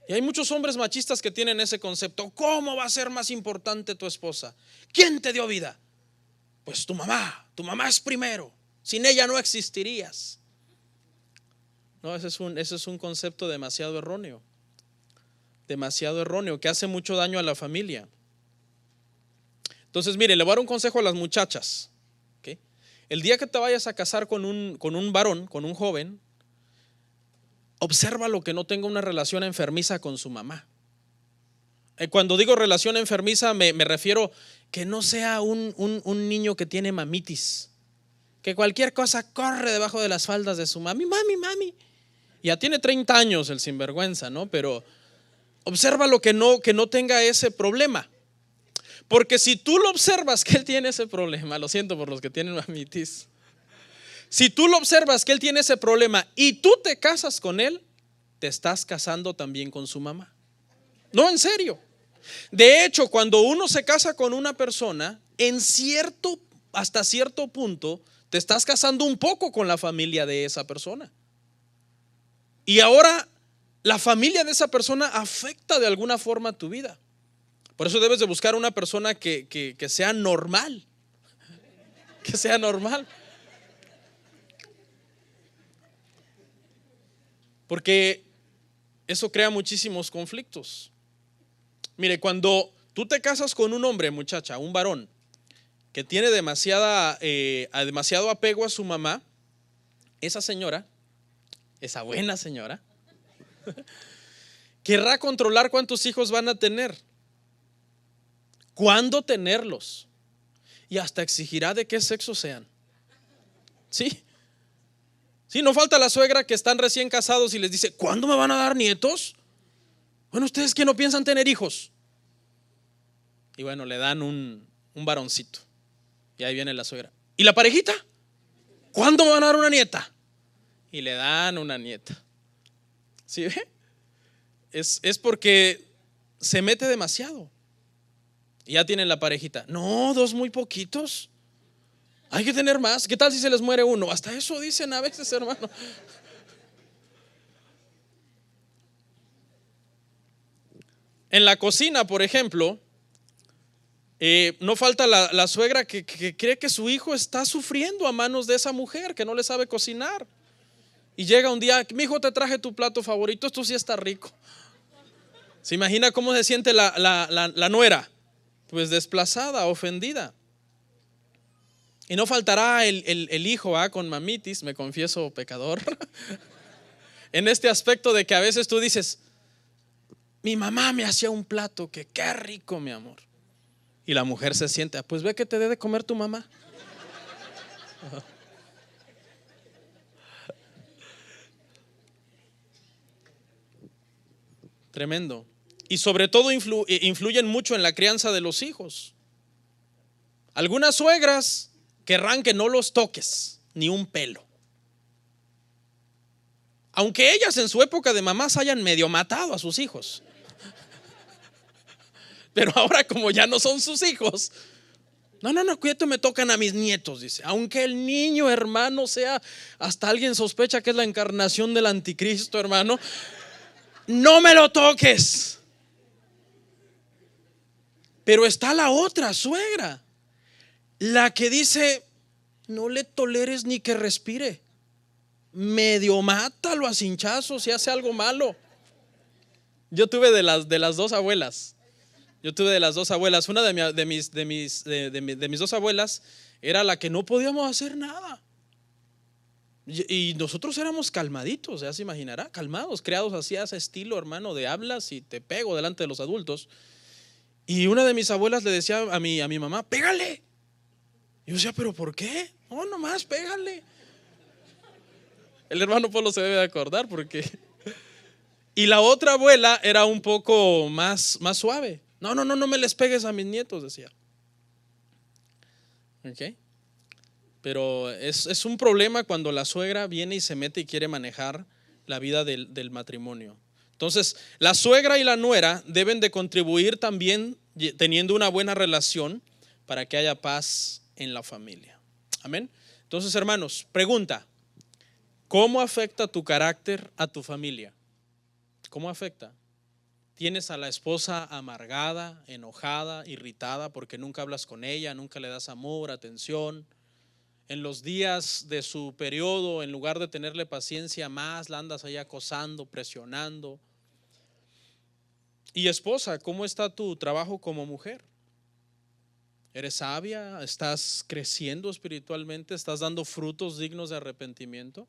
Y hay muchos hombres machistas que tienen ese concepto. ¿Cómo va a ser más importante tu esposa? ¿Quién te dio vida? Pues tu mamá es primero. Sin ella no existirías. No, ese es un concepto demasiado erróneo, que hace mucho daño a la familia. Entonces, mire, le voy a dar un consejo a las muchachas. ¿Okay? El día que te vayas a casar con un varón, con un joven, observa lo que no tenga una relación enfermiza con su mamá. Cuando digo relación enfermiza me refiero que no sea un niño que tiene mamitis, que cualquier cosa corre debajo de las faldas de su mami, mami. Ya tiene 30 años el sinvergüenza, ¿no? Pero observa lo que no tenga ese problema. Porque si tú lo observas que él tiene ese problema, lo siento por los que tienen mamitis, si tú lo observas que él tiene ese problema y tú te casas con él, te estás casando también con su mamá. No, en serio. De hecho, cuando uno se casa con una persona, hasta cierto punto, te estás casando un poco con la familia de esa persona. Y ahora la familia de esa persona afecta de alguna forma tu vida. Por eso debes de buscar una persona que sea normal. Que sea normal. Porque eso crea muchísimos conflictos. Mire, cuando tú te casas con un hombre, muchacha, un varón, que tiene demasiado apego a su mamá, esa señora, esa buena señora, querrá controlar cuántos hijos van a tener, cuándo tenerlos, y hasta exigirá de qué sexo sean. ¿Sí? Sí, no falta la suegra que están recién casados y les dice: ¿cuándo me van a dar nietos? Bueno, ustedes que no piensan tener hijos. Y bueno, le dan un varoncito. Y ahí viene la suegra: ¿y la parejita? ¿Cuándo me van a dar una nieta? Y le dan una nieta. ¿Sí ve? Es porque se mete demasiado. Y ya tienen la parejita. No, dos muy poquitos. Hay que tener más. ¿Qué tal si se les muere uno? Hasta eso dicen a veces, hermano. En la cocina, por ejemplo, no falta la suegra que cree que su hijo está sufriendo a manos de esa mujer que no le sabe cocinar. Y llega un día: mi hijo, te traje tu plato favorito, esto sí está rico. ¿Se imagina cómo se siente la nuera? Pues desplazada, ofendida. Y no faltará el hijo con mamitis, me confieso pecador, en este aspecto de que a veces tú dices: mi mamá me hacía un plato que qué rico, mi amor. Y la mujer se siente: pues ve que te dé de comer tu mamá. Tremendo. Y sobre todo influyen mucho en la crianza de los hijos. Algunas suegras querrán que no los toques ni un pelo, aunque ellas en su época de mamás hayan medio matado a sus hijos. Pero ahora, como ya no son sus hijos, no, cuídate, me tocan a mis nietos, dice. Aunque el niño, hermano, sea, hasta alguien sospecha que es la encarnación del anticristo, hermano, no me lo toques. Pero está la otra suegra, la que dice: no le toleres ni que respire, medio mátalo a cinchazos si hace algo malo. Yo tuve de las dos abuelas. Una de mis dos abuelas era la que no podíamos hacer nada. Y nosotros éramos calmaditos, ya se imaginará, calmados, creados así a ese estilo, hermano, de hablas y te pego delante de los adultos. Y una de mis abuelas le decía a mi mamá: pégale. Y yo decía: ¿pero por qué? No, nomás pégale. El hermano Polo se debe de acordar porque. Y la otra abuela era un poco más suave. No me les pegues a mis nietos, decía. ¿Ok? Pero es un problema cuando la suegra viene y se mete y quiere manejar la vida del matrimonio. Entonces, la suegra y la nuera deben de contribuir también teniendo una buena relación para que haya paz en la familia. Amén. Entonces, hermanos, pregunta: ¿cómo afecta tu carácter a tu familia? ¿Cómo afecta? ¿Tienes a la esposa amargada, enojada, irritada porque nunca hablas con ella, nunca le das amor, atención? En los días de su periodo, en lugar de tenerle paciencia más, la andas ahí acosando, presionando. Y esposa, ¿cómo está tu trabajo como mujer? ¿Eres sabia? ¿Estás creciendo espiritualmente? ¿Estás dando frutos dignos de arrepentimiento?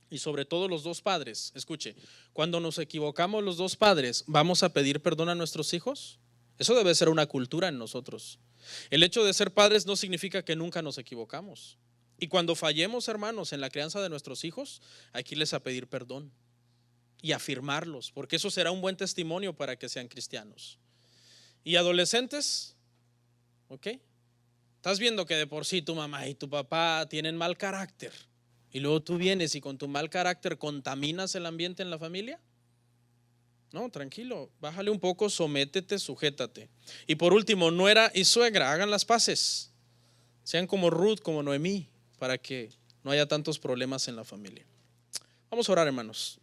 Y sobre todo los dos padres, escuche, cuando nos equivocamos los dos padres, ¿vamos a pedir perdón a nuestros hijos? Eso debe ser una cultura en nosotros. El hecho de ser padres no significa que nunca nos equivocamos. Y cuando fallemos, hermanos, en la crianza de nuestros hijos, hay que irles a pedir perdón y afirmarlos, porque eso será un buen testimonio para que sean cristianos. Y adolescentes, ¿ok? Estás viendo que de por sí tu mamá y tu papá tienen mal carácter y luego tú vienes y con tu mal carácter contaminas el ambiente en la familia. No, tranquilo, bájale un poco, sométete, sujétate. Y por último, nuera y suegra, hagan las paces. Sean como Ruth, como Noemí, para que no haya tantos problemas en la familia. Vamos a orar, hermanos.